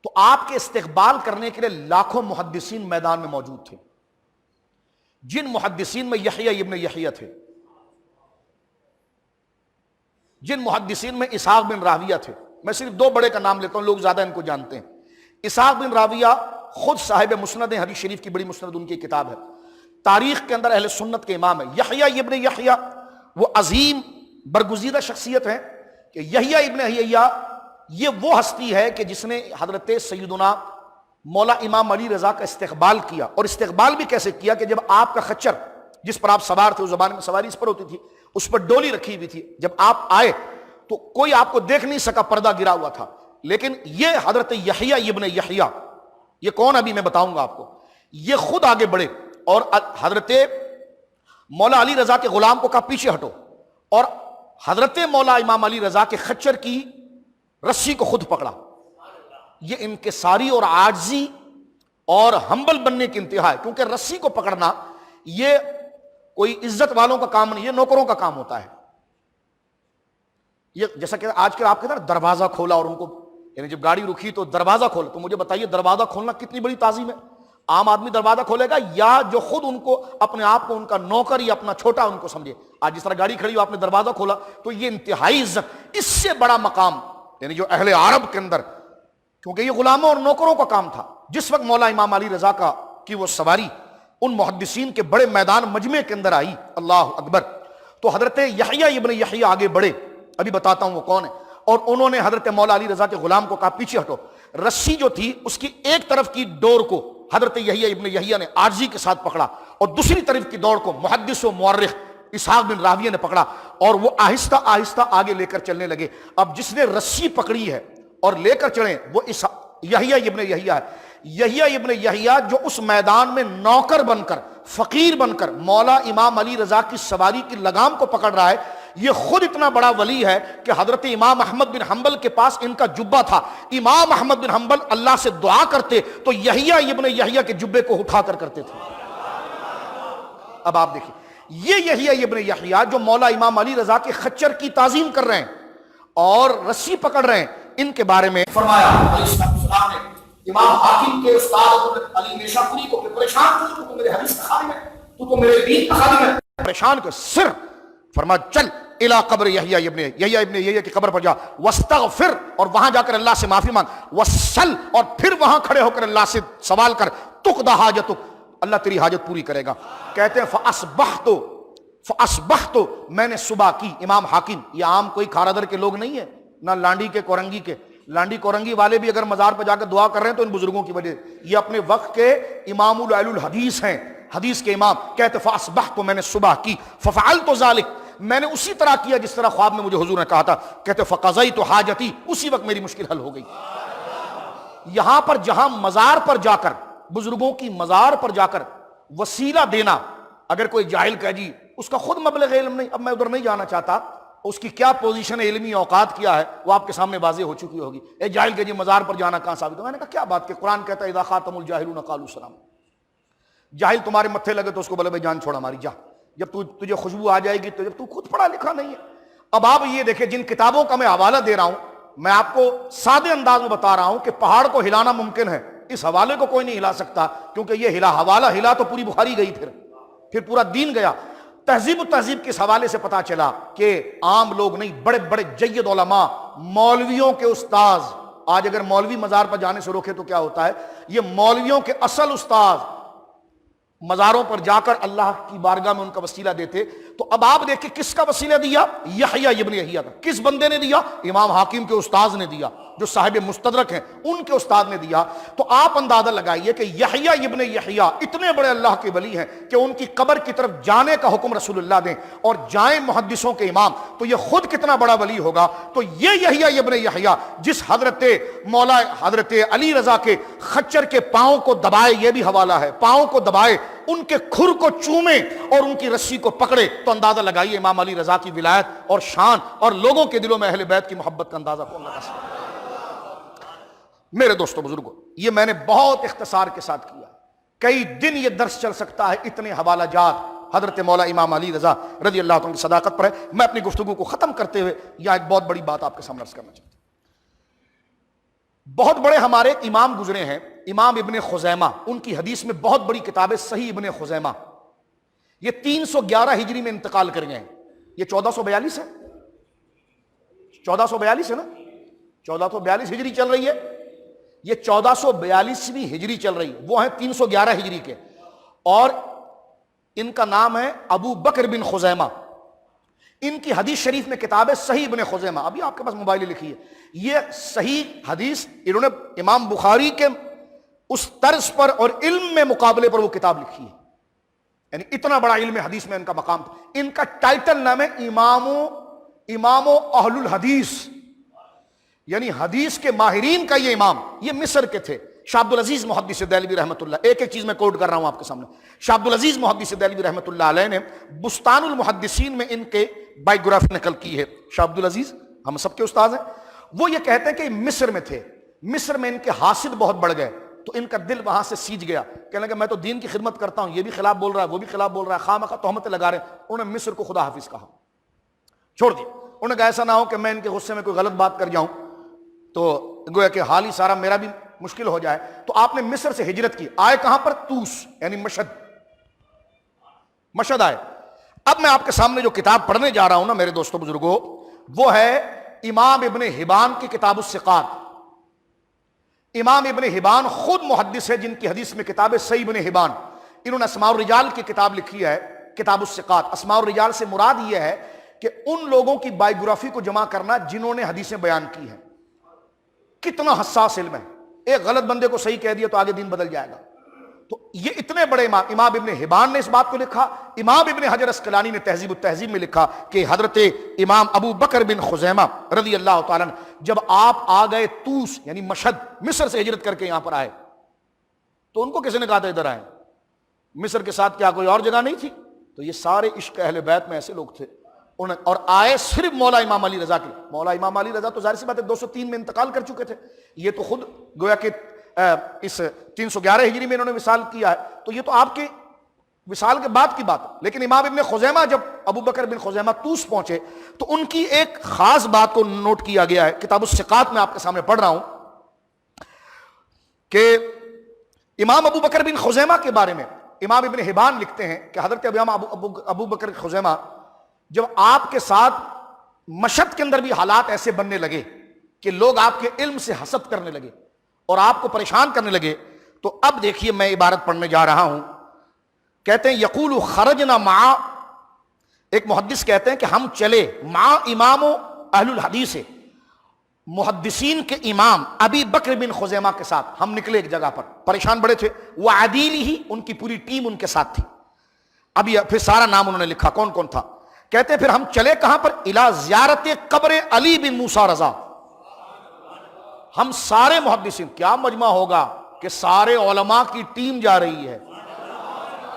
تو آپ کے استقبال کرنے کے لیے لاکھوں محدثین میدان میں موجود تھے۔ جن محدثین میں یحییٰ ابن یحییٰ تھے، جن محدثین میں اسحاق بن راویہ تھے، میں صرف 2 بڑے کا نام لیتا ہوں، لوگ زیادہ ان کو جانتے ہیں۔ اسحاق بن راویہ خود صاحب مسند حدیث شریف کی بڑی مسند ان کی کتاب ہے، تاریخ کے اندر اہل سنت کے امام ہے۔ یحییٰ ابن یحییٰ وہ عظیم برگزیدہ شخصیت ہے کہ یحییٰ ابن یحییٰ یہ وہ ہستی ہے کہ جس نے حضرت سیدنا مولا امام علی رضا کا استقبال کیا، اور استقبال بھی کیسے کیا کہ جب آپ کا خچر جس پر آپ سوار تھے، اس زمانے میں سواری اس پر ہوتی تھی، اس پر ڈولی رکھی ہوئی تھی، جب آپ آئے تو کوئی آپ کو دیکھ نہیں سکا، پردہ گرا ہوا تھا، لیکن یہ حضرت یحییٰ ابن یحییٰ، یہ کون ابھی میں بتاؤں گا آپ کو، یہ خود آگے بڑھے اور حضرت مولا علی رضا کے غلام کو کہا پیچھے ہٹو، اور حضرت مولا امام علی رضا کے خچر کی رسی کو خود پکڑا۔ یہ انکساری اور عاجزی اور ہمبل بننے کی انتہا ہے، کیونکہ رسی کو پکڑنا یہ کوئی عزت والوں کا کام نہیں، یہ نوکروں کا کام ہوتا ہے۔ یہ جیسا کہ آج کل آپ کہتے ہیں دروازہ کھولا، اور ان کو یعنی جب گاڑی رکی تو دروازہ کھولا، تو مجھے بتائیے دروازہ کھولنا کتنی بڑی تعظیم ہے۔ عام آدمی دروازہ کھولے گا یا جو خود ان کو اپنے آپ کو ان کا نوکر یا اپنا چھوٹا ان کو سمجھے؟ آج جس طرح گاڑی کھڑی ہو آپ نے دروازہ کھولا تو یہ انتہائی عزت، اس سے بڑا مقام یعنی جو اہل عرب کے اندر، کیونکہ یہ غلاموں اور نوکروں کا کام تھا۔ جس وقت مولا امام علی رضا کی وہ سواری ان محدثین کے بڑے میدان مجمع کے اندر آئی، اللہ اکبر، تو حضرت یحییٰ ابن یحییٰ آگے بڑھے، ابھی بتاتا ہوں وہ کون ہے، اور انہوں نے حضرت مولا علی رضا کے غلام کو کہا پیچھے ہٹو۔ رسی جو تھی اس کی ایک طرف کی ڈور کو حضرت یحییٰ ابن یحییٰ نے عاجزی کے ساتھ پکڑا، اور دوسری طرف کی دوڑ کو محدث و مورخ اسحاق بن راویہ نے پکڑا، اور وہ آہستہ آہستہ آگے لے کر چلنے لگے۔ اب جس نے رسی پکڑی ہے اور لے کر چلیں وہ یحییٰ ابن یحییٰ ہے۔ یحییٰ ابن یحییٰ جو اس میدان میں نوکر بن کر، فقیر بن کر مولا امام علی رضا کی سواری کی لگام کو پکڑ رہا ہے، یہ خود اتنا بڑا ولی ہے کہ حضرت امام احمد بن حنبل کے پاس ان کا جبہ تھا، امام احمد بن حنبل اللہ سے دعا کرتے تو یحییٰ ابن یحییٰ کے جبے کو اٹھا کر کرتے تھے۔ اب آپ دیکھیں یہ یحییٰ ابن یحییٰ جو مولا امام علی رضا کے خچر کی تعظیم کر رہے ہیں اور رسی پکڑ رہے ہیں، ان کے بارے میں فرمایا علیہ السلام نے امام حاکم کے استاد علی نیشاپوری کو پریشان کر، تو میرے حدیث کا خادم ہے، تو میرے دین کا خادم ہے، پریشان کر، صرف فرمایا چل الی قبر یحییٰ ابن یحییٰ کی قبر پر جا، واستغفر، اور وہاں جا کر اللہ سے معافی مانگ، وصل، اور پھر وہاں کھڑے ہو کر اللہ سے سوال کر، تقضی حاجتک، اللہ تیری حاجت پوری کرے گا۔ کہتے ہیں فاصبحت، میں نے صبح کی. امام حاکم، یہ عام کوئی کھارادر کے لوگ نہیں ہے، نہ لانڈی کے کورنگی کے. لانڈی کورنگی والے بھی اگر مزار پہ جا کے دعا کر رہے ہیں تو ان بزرگوں کی وجہ. یہ اپنے وقت کے امام اہل الحدیث ہیں، حدیث کے امام. کہتے فاصبحت، میں نے صبح کی. ففعلت ذلك، میں نے اسی طرح کیا جس طرح خواب میں مجھے حضور نے کہا تھا. کہتے فقضیت حاجتی، اسی وقت میری مشکل حل ہو گئی. یہاں پر جہاں مزار پر جا کر، بزرگوں کی مزار پر جا کر وسیلہ دینا، اگر کوئی جاہل کہے جی اس کا خود مبلغ علم نہیں، اب میں ادھر نہیں جانا چاہتا، اس کی کیا پوزیشن علمی اوقات کیا ہے وہ آپ کے سامنے واضح ہو چکی ہوگی. اے جاہل کہ جی مزار پر جانا کہاں ثابت ہو؟ میں نے کہا کیا بات کہ قرآن کہتا ہے اذا خاطم الجاہلون قالوا سلام. جاہل تمہارے متھے لگے تو اس کو بولے بھائی جان چھوڑ ہماری، جا. جب تجھے خوشبو آ جائے گی تو، جب تو خود پڑھا لکھا نہیں ہے. اب آپ یہ دیکھیں جن کتابوں کا میں حوالہ دے رہا ہوں، میں آپ کو سادے انداز میں بتا رہا ہوں کہ پہاڑ کو ہلانا ممکن ہے، اس حوالے کو کوئی نہیں ہلا سکتا، کیونکہ یہ حوالہ ہلا تو پوری بخاری گئی، پھر پورا دین گیا. تہذیب و تہذیب کے حوالے سے پتا چلا کہ عام لوگ نہیں، بڑے بڑے جید علماء، مولویوں کے استاذ. آج اگر مولوی مزار پر جانے سے روکے تو کیا ہوتا ہے؟ یہ مولویوں کے اصل استاذ مزاروں پر جا کر اللہ کی بارگاہ میں ان کا وسیلہ دیتے. تو اب آپ دیکھیں کس کا وسیلہ دیا؟ یحییٰ ابن یحییٰ کا. کس بندے نے دیا؟ امام حاکم کے استاذ نے دیا، جو صاحب مستدرک ہیں ان کے استاد نے دیا. تو آپ اندازہ لگائیے کہ یحییٰ ابن یحییٰ اتنے بڑے اللہ کے ولی ہیں کہ ان کی قبر کی طرف جانے کا حکم رسول اللہ دیں اور جائیں محدثوں کے امام، تو یہ خود کتنا بڑا ولی ہوگا. تو یہ یحییٰ ابن یحییٰ جس حضرت علی رضا کے خچر کے پاؤں کو دبائے، یہ بھی حوالہ ہے، پاؤں کو دبائے، ان کے کھر کو چومے اور ان کی رسی کو پکڑے، تو اندازہ لگائیے امام علی رضا کی ولایت اور شان اور لوگوں کے دلوں میں اہل بیت کی محبت کا اندازہ کون لگا سکتا ہے؟ میرے دوستو بزرگوں، یہ میں نے بہت اختصار کے ساتھ کیا، کئی دن یہ درس چل سکتا ہے، اتنے حوالہ جات حضرت مولا امام علی رضا رضی اللہ عنہ کی صداقت پر ہے. میں اپنی گفتگو کو ختم کرتے ہوئے یہاں ایک بہت بڑی بات آپ کے سامنے عرض کرنا چاہتا ہوں. بہت بڑے ہمارے امام گزرے ہیں، امام ابن خزیمہ، ان کی حدیث میں بہت بڑی کتاب ہے صحیح ابن خزیمہ. یہ 311 ہجری میں انتقال کر گئے ہیں. یہ 1442 ہے، 1442 ہے نا، 1442 ہجری چل رہی ہے، یہ 1442ویں ہجری چل رہی ہے، وہ ہیں 311 ہجری کے. اور ان کا نام ہے ابو بکر بن خزیمہ. ان کی حدیث شریف میں کتاب ہے صحیح ابن خزیمہ، ابھی آپ کے پاس موبائل لکھی ہے. یہ صحیح حدیث انہوں نے امام بخاری کے اس طرز پر اور علم میں مقابلے پر وہ کتاب لکھی ہے، یعنی اتنا بڑا علم حدیث میں ان کا مقام تھا. ان کا ٹائٹل نام ہے امام اہل الحدیث، یعنی حدیث کے ماہرین کا یہ امام. یہ مصر کے تھے. شاہ عبد العزیز محدث دہلوی رحمۃ اللہ، ایک ایک چیز میں کوٹ کر رہا ہوں آپ کے سامنے. شاہ عبد العزیز محدث دہلوی رحمۃ اللہ علیہ نے بستان المحدثین میں ان کے بائیوگرافی نقل کی ہے. شاہ عبد العزیز ہم سب کے استاد ہیں. وہ یہ کہتے ہیں کہ مصر میں تھے، مصر میں ان کے حاسد بہت بڑھ گئے، تو ان کا دل وہاں سے سیج گیا. کہنے لگا میں تو دین کی خدمت کرتا ہوں، یہ بھی خلاف بول رہا ہے، وہ بھی خلاف بول رہا ہے، خواہ مخواہ تہمتیں لگا رہے ہیں. انہوں نے مصر کو خدا حافظ کہا، چھوڑ دیا. انہوں نے کہا ایسا نہ ہو کہ میں ان کے غصے میں کوئی غلط بات کر جاؤں تو گویا کہ حال ہی سارا میرا بھی مشکل ہو جائے. تو آپ نے مصر سے ہجرت کی. آئے کہاں پر؟ توس، یعنی مشہد آئے. اب میں آپ کے سامنے جو کتاب پڑھنے جا رہا ہوں نا میرے دوستو بزرگوں، وہ ہے امام ابن حبان کی کتاب الثقات. امام ابن حبان خود محدث ہے، جن کی حدیث میں کتاب ہے صحیح ابن حبان. انہوں نے اسماء الرجال کی کتاب لکھی ہے، کتاب الثقات. اسماء الرجال سے مراد یہ ہے کہ ان لوگوں کی بائیوگرافی کو جمع کرنا جنہوں نے حدیثیں بیان کی ہیں. کتنا حساس علم ہے، ایک غلط بندے کو صحیح کہہ دیا تو آگے دین بدل جائے گا. تو یہ اتنے بڑے امام ابن حبان نے اس بات کو لکھا. امام ابن حجر اسقلانی نے تہذیب التہذیب میں لکھا کہ حضرت امام ابو بکر بن خزیمہ رضی اللہ تعالیٰ عنہ جب آپ آ گئے توس یعنی مشہد، مصر سے ہجرت کر کے یہاں پر آئے، تو ان کو کسی نے کہا تھا ادھر آئے؟ مصر کے ساتھ کیا کوئی اور جگہ نہیں تھی؟ تو یہ سارے عشق اہل بیت میں ایسے لوگ تھے، اور آئے صرف مولا امام علی رضا کے. مولا امام علی رضا تو ظاہر سی بات ہے 203 میں انتقال کر چکے تھے. یہ تو خود گویا کہ اس 311 ہجری میں انہوں نے وصال کیا ہے، تو یہ تو آپ کے وصال کے بعد کی بات ہے. لیکن امام ابن خزیمہ جب ابو بکر بن خزیمہ توس پہنچے تو ان کی ایک خاص بات کو نوٹ کیا گیا ہے. کتاب الثقات میں آپ کے سامنے پڑھ رہا ہوں کہ امام ابو بکر بن خزیمہ کے بارے میں امام ابن حبان لکھتے ہیں کہ حضرت امام ابو بکر خزیمہ جب آپ کے ساتھ مشہد کے اندر بھی حالات ایسے بننے لگے کہ لوگ آپ کے علم سے حسد کرنے لگے اور آپ کو پریشان کرنے لگے، تو اب دیکھیے میں عبارت پڑھنے جا رہا ہوں. کہتے ہیں یقول خرجنا مع ایک محدث کہتے ہیں کہ ہم چلے مع امام اہل الحدیث، محدثین کے امام ابی بکر بن خزیمہ کے ساتھ ہم نکلے ایک جگہ پر، پریشان بڑے تھے، وہ عدیل ہی ان کی پوری ٹیم ان کے ساتھ تھی. ابھی پھر سارا نام انہوں نے لکھا کون کون تھا. کہتے ہیں پھر ہم چلے کہاں پر، الی زیارت قبر علی بن موسیٰ رضا. ہم سارے محدثین، کیا مجمع ہوگا کہ سارے علماء کی ٹیم جا رہی ہے،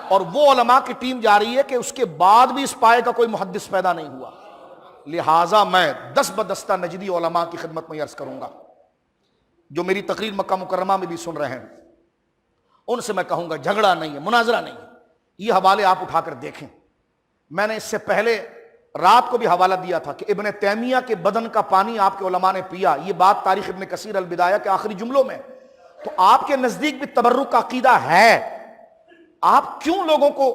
اور وہ علماء کی ٹیم جا رہی ہے کہ اس کے بعد بھی اس پائے کا کوئی محدث پیدا نہیں ہوا. لہٰذا میں دست بدستہ نجدی علماء کی خدمت میں عرض کروں گا جو میری تقریر مکہ مکرمہ میں بھی سن رہے ہیں، ان سے میں کہوں گا جھگڑا نہیں ہے، مناظرہ نہیں ہے. یہ حوالے آپ اٹھا کر دیکھیں. میں نے اس سے پہلے رات کو بھی حوالہ دیا تھا کہ ابن تیمیہ کے بدن کا پانی آپ کے علماء نے پیا، یہ بات تاریخ ابن کثیر البدایہ کے آخری جملوں میں. تو آپ کے نزدیک بھی تبرک کا عقیدہ ہے، آپ کیوں لوگوں کو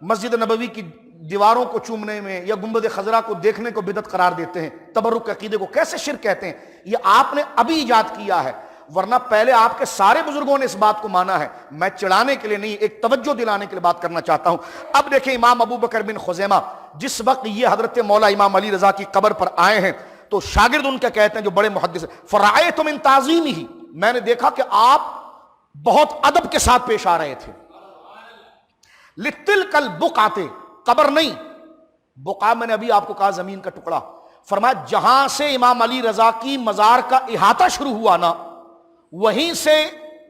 مسجد نبوی کی دیواروں کو چومنے میں یا گنبد خضرا کو دیکھنے کو بدعت قرار دیتے ہیں؟ تبرک کے عقیدے کو کیسے شرک کہتے ہیں؟ یہ آپ نے ابھی ایجاد کیا ہے، ورنہ پہلے آپ کے سارے بزرگوں نے اس بات کو مانا ہے. میں چڑھانے کے لیے نہیں، ایک توجہ دلانے کے لیے بات کرنا چاہتا ہوں. اب دیکھیں امام ابو بکر بن خزیمہ جس وقت یہ حضرت مولا امام علی رضا کی قبر پر آئے ہیں تو شاگرد ان کے کہتے ہیں جو بڑے محدث ہیں، فرائیت من تعظیمہ، میں نے دیکھا کہ آپ بہت ادب کے ساتھ پیش آ رہے تھے. لتلک البقعۃ، قبر نہیں، بقعہ میں نے ابھی آپ کو کہا زمین کا ٹکڑا. فرمایا جہاں سے امام علی رضا کی مزار کا احاطہ شروع ہوا نا، وہیں سے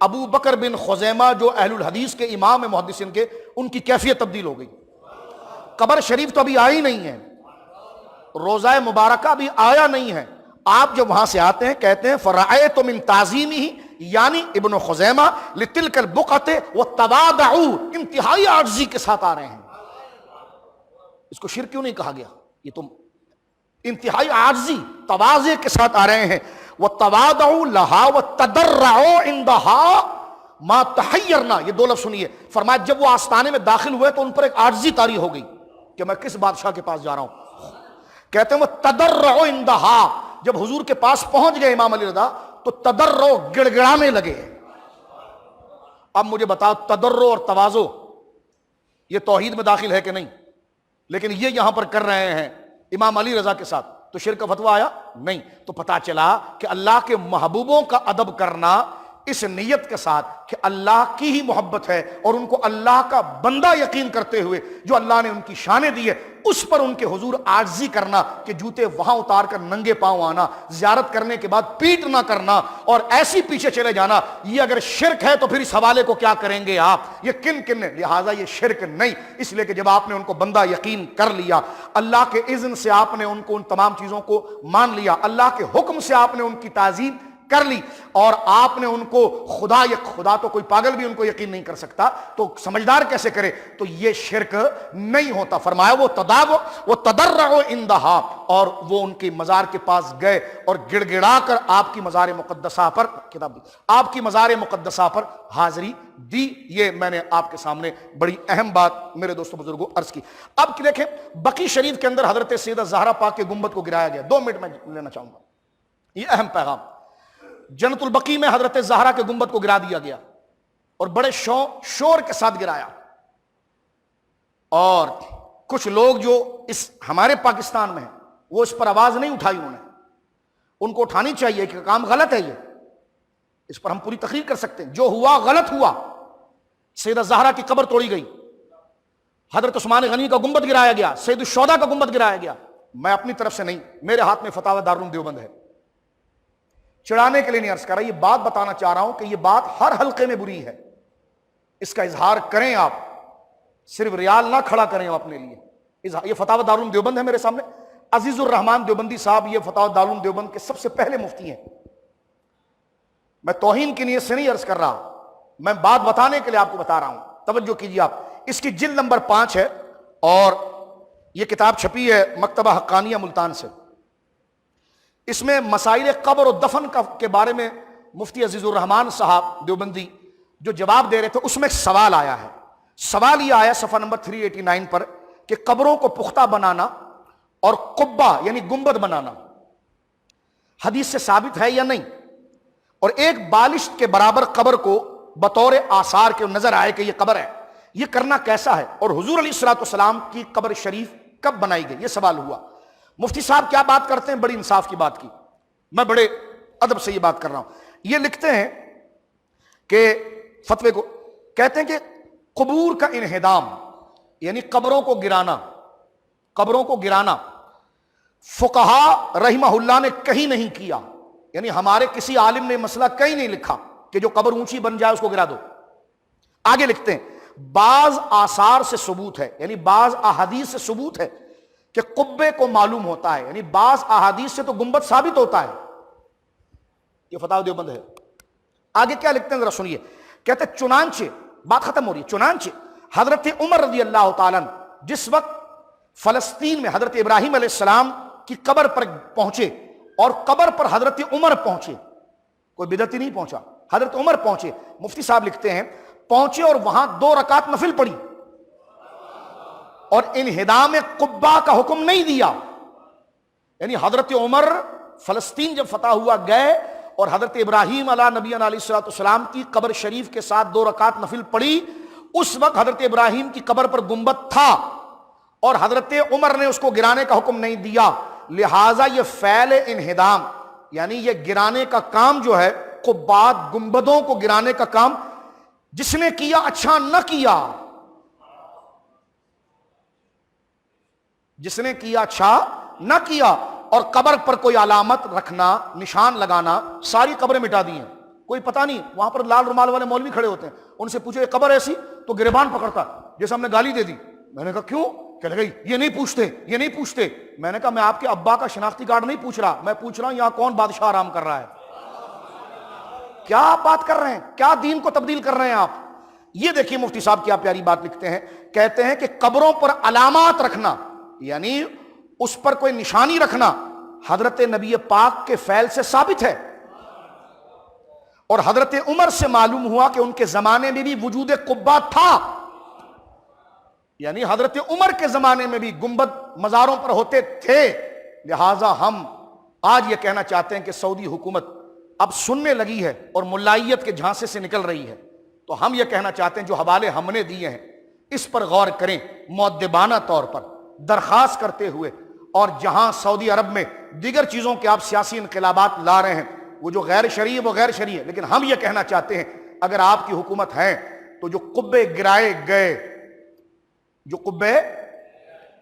ابو بکر بن خزیمہ جو اہل الحدیث کے امام محدثین کے، ان کی کیفیت تبدیل ہو گئی. قبر شریف تو ابھی آئی نہیں ہے، روضہ مبارکہ بھی آیا نہیں ہے. آپ جب وہاں سے آتے ہیں کہتے ہیں فرعیت من تعظیمہ، یعنی ابن خزیمہ لتلک البقعۃ وتواضعوا، انتہائی عاجزی کے ساتھ آ رہے ہیں. اس کو شرک کیوں نہیں کہا گیا؟ یہ تو انتہائی عاجزی تواضع کے ساتھ آ رہے ہیں. وتواضعوا لها وتضرعوا عندها ما تحیرنا، یہ دو لفظ سنیے. فرمایا جب وہ آستانے میں داخل ہوئے تو ان پر ایک عاجزی طاری ہو گئی کہ میں کس بادشاہ کے پاس جا رہا ہوں. کہتے ہیں وہ تضرعوا عندها، جب حضور کے پاس پہنچ گئے امام علی رضا تو تضرع گڑگڑانے لگے. اب مجھے بتاؤ تضرع اور تواضع یہ توحید میں داخل ہے کہ نہیں؟ لیکن یہ یہاں پر کر رہے ہیں امام علی رضا کے ساتھ، تو شرک کا فتویٰ آیا نہیں. تو پتا چلا کہ اللہ کے محبوبوں کا ادب کرنا اس نیت کے ساتھ کہ اللہ کی ہی محبت ہے اور ان کو اللہ کا بندہ یقین کرتے ہوئے جو اللہ نے ان کی شانیں دی ہے، اس پر ان کے حضور عاجزی کرنا کہ جوتے وہاں اتار کر ننگے پاؤں آنا، زیارت کرنے کے بعد پیٹ نہ کرنا اور ایسی پیچھے چلے جانا، یہ اگر شرک ہے تو پھر اس حوالے کو کیا کریں گے آپ؟ یہ کن کن نے؟ لہٰذا یہ شرک نہیں، اس لیے کہ جب آپ نے ان کو بندہ یقین کر لیا، اللہ کے اذن سے آپ نے ان کو ان تمام چیزوں کو مان لیا، اللہ کے حکم سے آپ نے ان کی تعظیم کر لی، اور آپ نے ان کو خدا تو کوئی پاگل بھی ان کو یقین نہیں کر سکتا، تو سمجھدار کیسے کرے؟ تو یہ شرک نہیں ہوتا. فرمایا وہ تضرعوا عندها، اور وہ ان کی مزار کے پاس گئے اور گڑ گڑا کر آپ کی مزار مقدسہ پر آپ کی مزار مقدسہ پر حاضری دی. یہ میں نے آپ کے سامنے بڑی اہم بات میرے دوستوں بزرگوں عرض کی. اب دیکھیں بقیع شریف کے اندر حضرت سیدہ زہرا پاک کے گنبد کو گرایا گیا. 2 منٹ میں لینا چاہوں گا، یہ اہم پیغام. جنت البقیع میں حضرت زہرا کے گنبد کو گرا دیا گیا اور بڑے شور کے ساتھ گرایا. اور کچھ لوگ جو اس ہمارے پاکستان میں ہیں وہ اس پر آواز نہیں اٹھائی، ان کو اٹھانی چاہیے کہ کام غلط ہے. یہ اس پر ہم پوری تقریر کر سکتے ہیں. جو ہوا غلط ہوا. سیدہ زہرا کی قبر توڑی گئی، حضرت عثمان غنی کا گنبد گرایا گیا، سید الشہداء کا گنبد گرایا گیا. میں اپنی طرف سے نہیں، میرے ہاتھ میں فتاوی دارالعلوم دیوبند ہے، چڑھانے کے لیے نہیں عرض کر رہا، یہ بات بتانا چاہ رہا ہوں کہ یہ بات ہر حلقے میں بری ہے. اس کا اظہار کریں آپ، صرف ریال نہ کھڑا کریں اپنے لیے. یہ فتاوی دارالعلوم دیوبند ہے میرے سامنے. عزیز الرحمان دیوبندی صاحب یہ فتاوی دارالعلوم دیوبند کے سب سے پہلے مفتی ہیں. میں توہین کی نیت سے نہیں عرض کر رہا، میں بات بتانے کے لیے آپ کو بتا رہا ہوں. توجہ کیجیے آپ. اس کی جلد نمبر 5 ہے اور یہ کتاب چھپی ہے مکتبہ حقانیہ ملتان سے. اس میں مسائل قبر و دفن کے بارے میں مفتی عزیز الرحمان صاحب دیوبندی جو جواب دے رہے تھے، اس میں ایک سوال آیا ہے. سوال یہ آیا صفحہ نمبر 389 پر کہ قبروں کو پختہ بنانا اور قبہ یعنی گنبد بنانا حدیث سے ثابت ہے یا نہیں، اور ایک بالشت کے برابر قبر کو بطور آثار کے نظر آئے کہ یہ قبر ہے، یہ کرنا کیسا ہے، اور حضور علیہ الصلوۃ والسلام کی قبر شریف کب بنائی گئی؟ یہ سوال ہوا۔ مفتی صاحب کیا بات کرتے ہیں، بڑی انصاف کی بات کی، میں بڑے ادب سے یہ بات کر رہا ہوں۔ یہ لکھتے ہیں کہ فتوے کو کہتے ہیں کہ قبور کا انہدام یعنی قبروں کو گرانا، قبروں کو گرانا فقہا رحمہ اللہ نے کہیں نہیں کیا، یعنی ہمارے کسی عالم نے مسئلہ کہیں نہیں لکھا کہ جو قبر اونچی بن جائے اس کو گرا دو۔ آگے لکھتے ہیں بعض آثار سے ثبوت ہے، یعنی بعض احادیث سے ثبوت ہے کہ قبے کو معلوم ہوتا ہے، یعنی بعض احادیث سے تو گنبد ثابت ہوتا ہے۔ یہ فتاوی دیوبند ہے۔ آگے کیا لکھتے ہیں ذرا سنیے، کہتے ہیں چنانچہ، بات ختم ہو رہی ہے، چنانچہ حضرت عمر رضی اللہ تعالیٰ جس وقت فلسطین میں حضرت ابراہیم علیہ السلام کی قبر پر پہنچے اور قبر پر حضرت عمر پہنچے، کوئی بدعتی نہیں پہنچا، حضرت عمر پہنچے، مفتی صاحب لکھتے ہیں پہنچے اور وہاں 2 رکعت نفل پڑھی اور انہدام قبہ کا حکم نہیں دیا۔ یعنی حضرت عمر فلسطین جب فتح ہوا گئے اور حضرت ابراہیم علیہ نبی علیہ السلام کی قبر شریف کے ساتھ 2 رکعت نفل پڑھی، اس وقت حضرت ابراہیم کی قبر پر گنبد تھا اور حضرت عمر نے اس کو گرانے کا حکم نہیں دیا، لہٰذا یہ فعل انہدام یعنی یہ گرانے کا کام جو ہے، قبات گنبدوں کو گرانے کا کام جس نے کیا اچھا نہ کیا، جس نے کیا اچھا نہ کیا۔ اور قبر پر کوئی علامت رکھنا، نشان لگانا، ساری قبریں مٹا دی ہیں، کوئی پتہ نہیں، وہاں پر لال رومال والے مولوی کھڑے ہوتے ہیں، ان سے پوچھو یہ قبر ایسی تو گریبان پکڑتا جیسے ہم نے گالی دے دی۔ میں نے کہا کیوں؟ کہنے لگا یہ نہیں پوچھتے، یہ نہیں پوچھتے۔ میں نے کہا میں آپ کے ابا کا شناختی کارڈ نہیں پوچھ رہا، میں پوچھ رہا ہوں یہاں کون بادشاہ آرام کر رہا ہے؟ کیا آپ بات کر رہے ہیں؟ کیا دین کو تبدیل کر رہے ہیں آپ؟ یہ دیکھیے مفتی صاحب کیا پیاری بات لکھتے ہیں، کہتے ہیں کہ قبروں پر علامات رکھنا یعنی اس پر کوئی نشانی رکھنا حضرت نبی پاک کے فعل سے ثابت ہے، اور حضرت عمر سے معلوم ہوا کہ ان کے زمانے میں بھی وجود قبہ تھا، یعنی حضرت عمر کے زمانے میں بھی گنبد مزاروں پر ہوتے تھے۔ لہٰذا ہم آج یہ کہنا چاہتے ہیں کہ سعودی حکومت اب سننے لگی ہے اور ملائیت کے جھانسے سے نکل رہی ہے، تو ہم یہ کہنا چاہتے ہیں جو حوالے ہم نے دیے ہیں اس پر غور کریں مؤدبانہ طور پر درخواست کرتے ہوئے، اور جہاں سعودی عرب میں دیگر چیزوں کے آپ سیاسی انقلابات لا رہے ہیں وہ جو غیر شرعی وہ غیر شرعی ہے، لیکن ہم یہ کہنا چاہتے ہیں اگر آپ کی حکومت ہے تو جو قبے گرائے گئے، جو قبے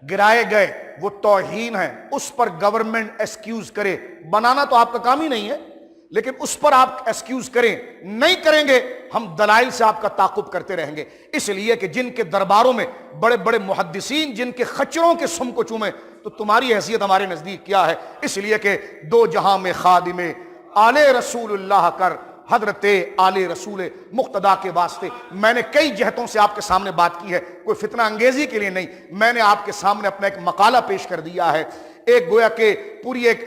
گرائے گئے وہ توہین ہے، اس پر گورنمنٹ ایکسکیوز کرے، بنانا تو آپ کا کام ہی نہیں ہے لیکن اس پر آپ ایکسکیوز کریں، نہیں کریں گے ہم دلائل سے آپ کا تعاقب کرتے رہیں گے، اس لیے کہ جن کے درباروں میں بڑے بڑے محدثین جن کے خچروں کے سم کو چومیں تو تمہاری حیثیت ہمارے نزدیک کیا ہے؟ اس لیے کہ 2 جہاں میں خادم آل رسول اللہ کر حضرت آل رسول مقتدا کے واسطے میں نے کئی جہتوں سے آپ کے سامنے بات کی ہے، کوئی فتنہ انگیزی کے لیے نہیں، میں نے آپ کے سامنے اپنا ایک مقالہ پیش کر دیا ہے، ایک گویا کہ پوری ایک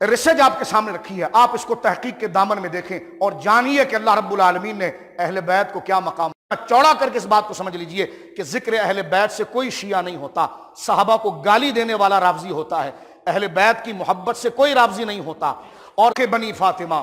ریسرچ آپ کے سامنے رکھی ہے، آپ اس کو تحقیق کے دامن میں دیکھیں اور جانیے کہ اللہ رب العالمین نے اہل بیت کو کیا مقام۔ چوڑا کر کے اس بات کو سمجھ لیجئے کہ ذکر اہل بیت سے کوئی شیعہ نہیں ہوتا، صحابہ کو گالی دینے والا رافضی ہوتا ہے، اہل بیت کی محبت سے کوئی رافضی نہیں ہوتا۔ اور کہ بنی فاطمہ،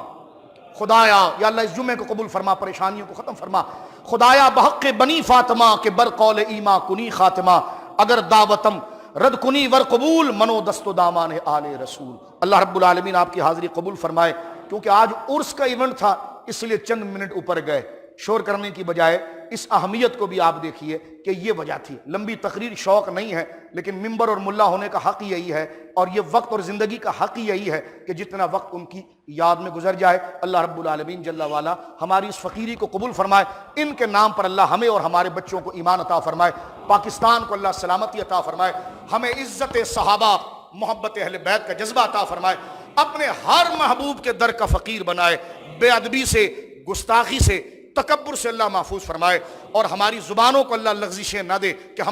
خدایا یا اللہ اس جمعے کو قبول فرما، پریشانیوں کو ختم فرما، خدایا بحق بنی فاطمہ کے برقول ایما کنی خاتمہ، اگر دعوتم رد کنی ور قبول منو دست و دامان آل رسول۔ اللہ رب العالمین آپ کی حاضری قبول فرمائے۔ کیونکہ آج عرس کا ایونٹ تھا اس لیے چند منٹ اوپر گئے، شور کرنے کی بجائے اس اہمیت کو بھی آپ دیکھیے کہ یہ وجہ تھی۔ لمبی تقریر شوق نہیں ہے لیکن ممبر اور ملا ہونے کا حق یہی ہے، اور یہ وقت اور زندگی کا حق یہی ہے کہ جتنا وقت ان کی یاد میں گزر جائے اللہ رب العالمین جل والا ہماری اس فقیری کو قبول فرمائے۔ ان کے نام پر اللہ ہمیں اور ہمارے بچوں کو ایمان عطا فرمائے، پاکستان کو اللہ سلامتی عطا فرمائے، ہمیں عزت صحابہ، محبت اہل بیت کا جذبہ عطا فرمائے، اپنے ہر محبوب کے در کا فقیر بنائے، بے ادبی سے، گستاخی سے، تکبر سے اللہ محفوظ فرمائے، اور ہماری زبانوں کو اللہ لغزشیں نہ دے کہ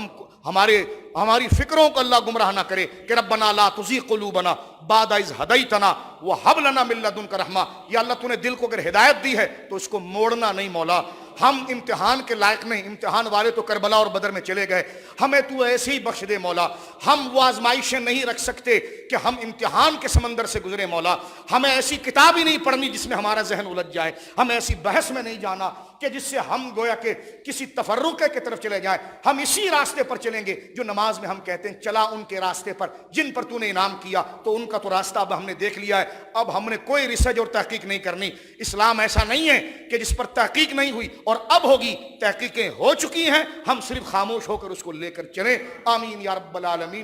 ہماری فکروں کو اللہ گمراہ نہ کرے کہ ربنا لا تزغ قلوبنا بعد اذ ہدیتنا وہب لنا من لدنک رحمہ۔ یا اللہ تو نے دل کو اگر ہدایت دی ہے تو اس کو موڑنا نہیں مولا، ہم امتحان کے لائق نہیں، امتحان والے تو کربلا اور بدر میں چلے گئے، ہمیں تو ایسے ہی بخش دے مولا، ہم وہ آزمائشیں نہیں رکھ سکتے کہ ہم امتحان کے سمندر سے گزرے مولا، ہمیں ایسی کتاب ہی نہیں پڑھنی جس میں ہمارا ذہن الجھ جائے، ہمیں ایسی بحث میں نہیں جانا، کہ جس سے ہم گویا کہ کسی تفرقے کی طرف چلے جائیں. ہم اسی راستے پر چلیں گے جو نماز میں ہم کہتے ہیں چلا ان کے راستے پر جن پر تو نے انعام کیا. تو ان کا تو راستہ اب ہم نے دیکھ لیا ہے, اب ہم نے کوئی ریسرچ اور تحقیق نہیں کرنی. اسلام ایسا نہیں ہے کہ جس پر تحقیق نہیں ہوئی اور اب ہوگی. تحقیقیں ہو چکی ہیں, ہم صرف خاموش ہو کر اس کو لے کر چلیں. آمین یا رب العالمین.